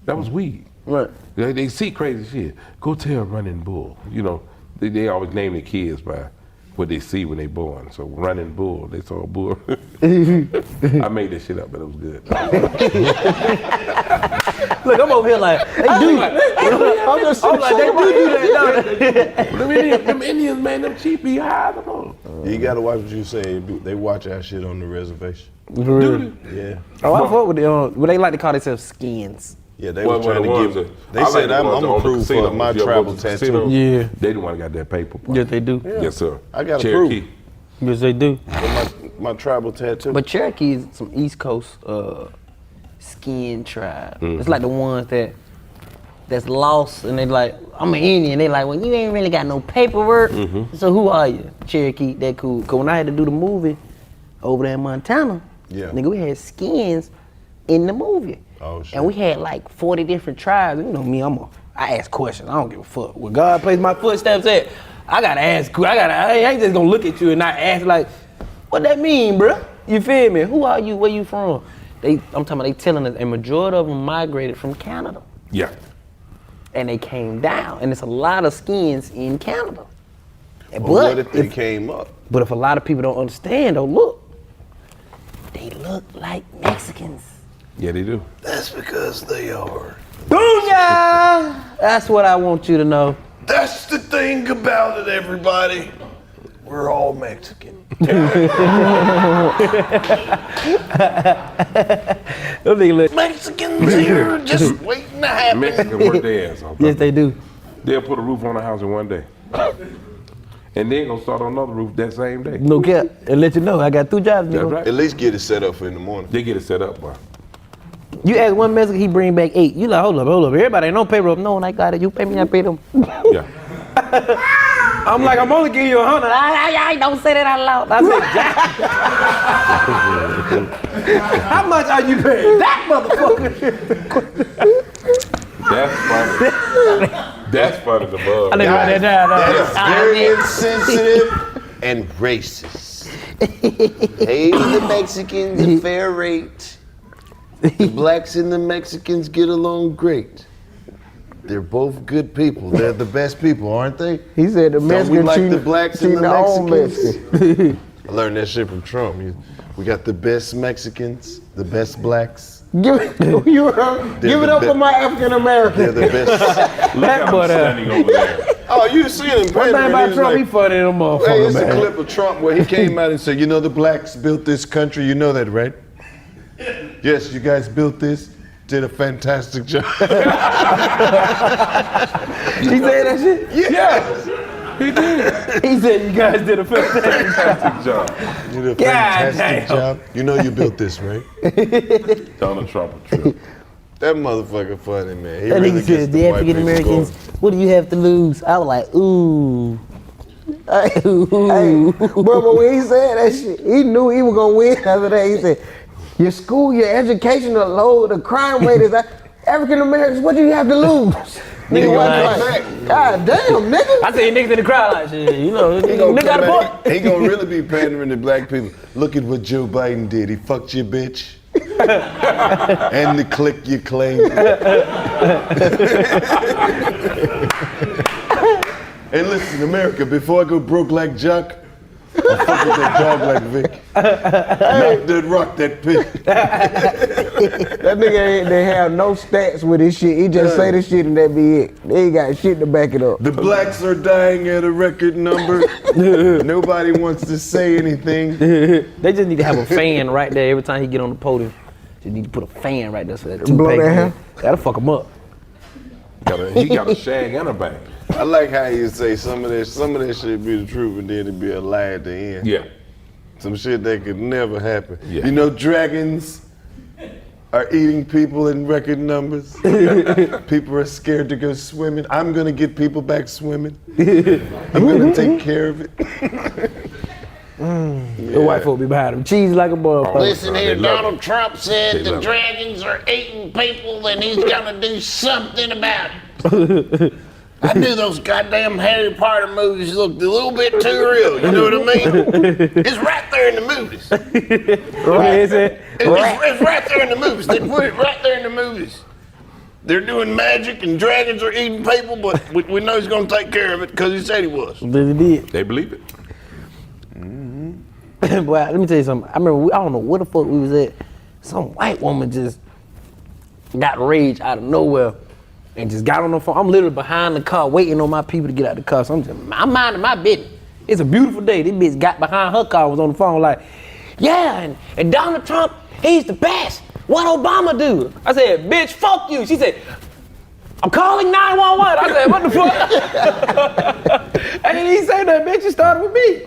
That was weed. Right. They see crazy shit. Go tell Running Bull. You know, they always name their kids by what they see when they born. So Running Bull, they saw a bull. I made this shit up, but it was good. Look, I'm over here like, they do. I'm like, they do that. Them Indians, man, them cheap be high. Them You gotta watch what you say. They watch our shit on the reservation. Really? Yeah. Oh, I fuck with them. What they like to call themselves skins. Yeah, they were trying to give. They said I'm approved for my tribal tattoo. Yeah. They the one that got that paper. Yes, they do. Yeah. Yes, sir. I got Cherokee. approved. Yes, they do. My tribal tattoo. But Cherokee is some East Coast skin tribe. Mhm. It's like the ones that's lost and they like, I'm an Indian. They like, well, you ain't really got no paperwork. So who are you? Cherokee, that cool. Cause when I had to do the movie over there in Montana, nigga, we had skins in the movie. Oh shit. And we had like 40 different tribes. You know me, I ask questions. I don't give a fuck. Where God placed my footsteps at, I gotta ask. I ain't just gonna look at you and not ask like, what that mean, bruh? You feel me? Who are you? Where you from? I'm talking about they telling us a majority of them migrated from Canada. Yeah. And they came down. And it's a lot of skins in Canada. But what if they came up? But if a lot of people don't understand, though, look, they look like Mexicans. Yeah, they do. That's because they are. Booyah! That's what I want you to know. That's the thing about it, everybody. We're all Mexican. Mexicans here just waiting to happen. Mexican work their ass off. Yes, they do. They'll put a roof on the house in one day. And then gonna start on another roof that same day. No cap. And let you know, I got 2 jobs. That's right. At least get it set up for in the morning. They get it set up, boy. You ask one Mexican, he bring back 8. You like, hold up. Everybody ain't no payroll. No, I got it. You pay me, I pay them. Yeah. I'm like, I'm only giving you 100. I don't say that out loud. I said, how much are you paying? That motherfucker. That's funny. That's funny to bug. I didn't write that down. That is very insensitive and racist. Hey, the Mexicans, a fair rate. The blacks and the Mexicans get along great. They're both good people. They're the best people, aren't they? He said the Don't Mexicans we like cheating- the blacks and cheating the their own Mexicans? I learned that shit from Trump. We got the best Mexicans, the best blacks. Give it up for my African Americans. They're the best. Look how I'm standing over there. Oh, you see him. One thing about Trump, he funny in them motherfuckers, Hey, it's a man. clip of Trump where he came out and said, you know the blacks built this country, you know that, right? Yes, you guys built this, did a fantastic job. He said that shit? Yeah. He did. He said you guys did a fantastic job. You did a God fantastic damn. job. You know you built this, right? Donald Trump a trip. That motherfucker funny, man. He That really nigga gets said, the the white African people Americans, going. what do you have to lose? I was like, ooh. Hey, but when he said that shit, he knew he was gonna win after that. He said, your school, your education, the low, the crime rate is African Americans, what do you have to lose? Nigga, like, God damn, nigga. I see niggas in the crowd like, shit, you know, He gonna, nigga got a come point. back, he gonna really be pandering to black people. Look at what Joe Biden did. He fucked your bitch. And the click you claim. Hey, listen, America, before I go broke like Jock, I'll fuck with that dog like Vic. Knock that rock, that pig. That nigga they have no stats with his shit. He just say the shit and that be it. They ain't got shit to back it up. The blacks are dying at a record number. Nobody wants to say anything. They just need to have a fan right there every time he get on the podium. Just need to put a fan right there so that Blow that hair? That'll fuck him up. He got a shag and a bang. I like how you say some of that shit be the truth and then it be a lie at the end. Yeah. Some shit that could never happen. Yeah. You know, dragons are eating people in record numbers. People are scared to go swimming. I'm gonna get people back swimming. I'm gonna take care of it. The white folk be behind him. Cheese like a motherfucker. Listen here, Donald Trump said the dragons are eating people and he's gonna do something about it. I knew those goddamn Harry Potter movies looked a little bit too real, you know what I mean? It's right there in the movies. Right. Is it? It's right there in the movies. They put it right there in the movies. They're doing magic and dragons are eating people, but we know he's gonna take care of it because he said he was. They did. They believe it. Boy, let me tell you something. I remember, I don't know where the fuck we was at. Some white woman just got rage out of nowhere and just got on the phone. I'm literally behind the car waiting on my people to get out the car. So I'm minding my business. It's a beautiful day. This bitch got behind her car, was on the phone like, yeah, and Donald Trump, he's the best. What Obama do? I said, bitch, fuck you. She said, I'm calling 911. I said, what the fuck? I didn't even say that, bitch. You started with me.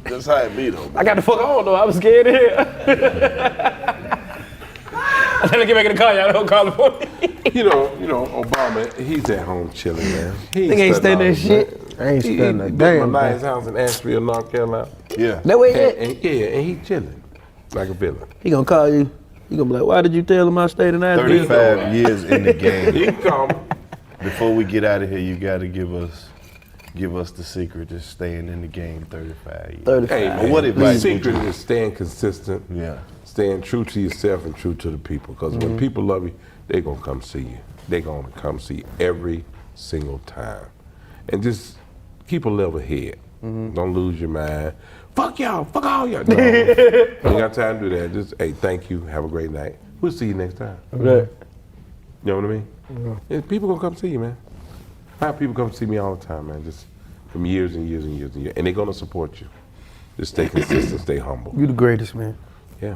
That's how it be, though. I got the fuck on, though. I was scared of here. I said, get back in the car, y'all don't call the police. You know, Obama, he's at home chilling, man. He Nigga ain't studying that shit. I ain't studying that He damn built a nice house in Asheville, North Carolina. Yeah. That way and he chilling like a villain. He gonna call you. He gonna be like, why did you tell him I stayed in Asheville? 35 years in the game. He can call me. Before we get out of here, you got to give us the secret to staying in the game 35 years. 35. Hey, man, What advice the would secret you- is staying consistent. Yeah. Staying true to yourself and true to the people. Because when people love you, they're going to come see you. They're going to come see you every single time. And just keep a level head. Don't lose your mind. Fuck y'all. Fuck all y'all. No, ain't got time to do that. Just, hey, thank you. Have a great night. We'll see you next time. Right. You know what I mean? Yeah, people going to come see you, man. I have people come see me all the time, man. Just from years and years and years and years. And they're going to support you. Just stay consistent, stay humble. You the greatest, man. Yeah.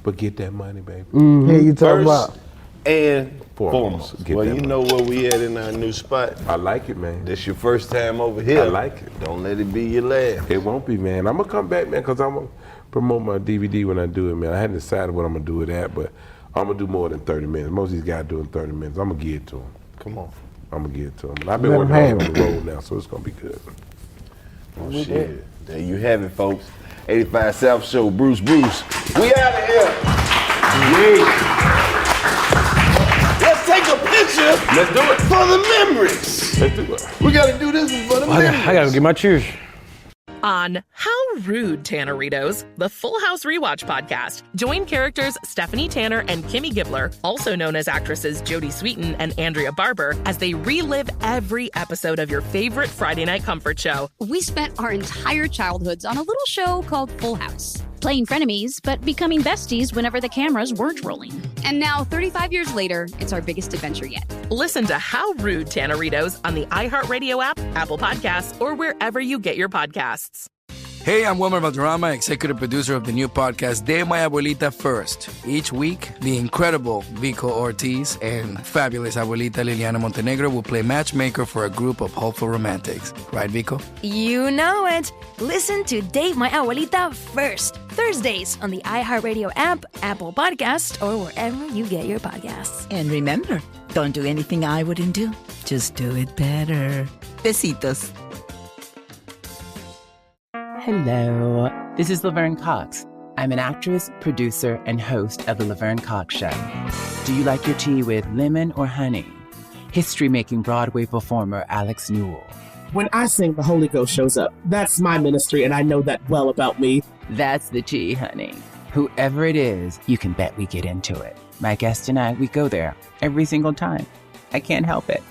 But get that money, baby. Yeah, you talking First about? and Foremost, foremost. get Well, that you money. know where we at in our new spot. I like it, man. This your first time over here. I like it. Don't let it be your last. It won't be, man. I'm going to come back, man, because I'm going to promote my DVD when I do it, man. I hadn't decided what I'm going to do it at, but I'm going to do more than 30 minutes. Most of these guys do in 30 minutes. I'm going to give it to them. Come on. I'm going to give it to them. And I've been Let 'em working have on it. the road now, so it's going to be good. Oh, shit. There you have it, folks. 85 South Show, Bruce. We out of here. Let's take a picture. Let's do it. For the memories. Let's do it. We got to do this one for the memories. I gotta get my cheers. On How Rude, Tanneritos, the Full House Rewatch podcast. Join characters Stephanie Tanner and Kimmy Gibbler, also known as actresses Jodie Sweetin and Andrea Barber, as they relive every episode of your favorite Friday night comfort show. We spent our entire childhoods on a little show called Full House, playing frenemies, but becoming besties whenever the cameras weren't rolling. And now, 35 years later, it's our biggest adventure yet. Listen to How Rude, Tanneritos on the iHeartRadio app, Apple Podcasts, or wherever you get your podcasts. Hey, I'm Wilmer Valderrama, executive producer of the new podcast De My Abuelita First. Each week, the incredible Vico Ortiz and fabulous abuelita Liliana Montenegro will play matchmaker for a group of hopeful romantics. Right, Vico? You know it. Listen to Date My Abuelita First, Thursdays on the iHeartRadio app, Apple Podcasts, or wherever you get your podcasts. And remember, don't do anything I wouldn't do. Just do it better. Besitos. Hello, this is Laverne Cox. I'm an actress, producer, and host of The Laverne Cox Show. Do you like your tea with lemon or honey? History-making Broadway performer Alex Newell. When I sing, the Holy Ghost shows up. That's my ministry, and I know that well about me. That's the tea, honey. Whoever it is, you can bet we get into it. My guest and I, we go there every single time. I can't help it.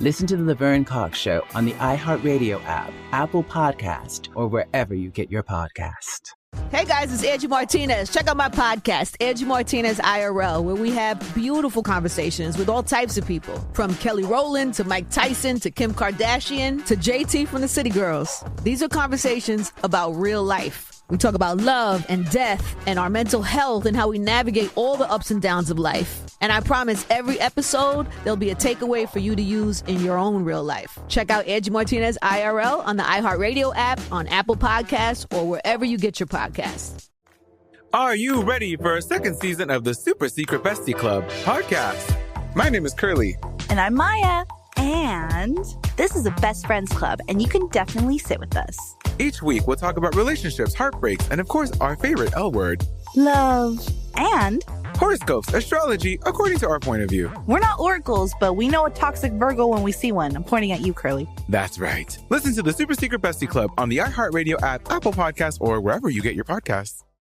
Listen to The Laverne Cox Show on the iHeartRadio app, Apple Podcast, or wherever you get your podcast. Hey guys, it's Angie Martinez. Check out my podcast, Angie Martinez IRL, where we have beautiful conversations with all types of people. From Kelly Rowland to Mike Tyson to Kim Kardashian to JT from the City Girls. These are conversations about real life. We talk about love and death and our mental health and how we navigate all the ups and downs of life. And I promise every episode, there'll be a takeaway for you to use in your own real life. Check out Angie Martinez IRL on the iHeartRadio app, on Apple Podcasts, or wherever you get your podcasts. Are you ready for a second season of the Super Secret Bestie Club podcast? My name is Curly. And I'm Maya. And this is a best friends club, and you can definitely sit with us. Each week, we'll talk about relationships, heartbreaks, and of course, our favorite L word, Love. And horoscopes, astrology, according to our point of view. we're not oracles, but we know a toxic Virgo when we see one. I'm pointing at you, Curly. That's right. Listen to the Super Secret Bestie Club on the iHeartRadio app, Apple Podcasts, or wherever you get your podcasts.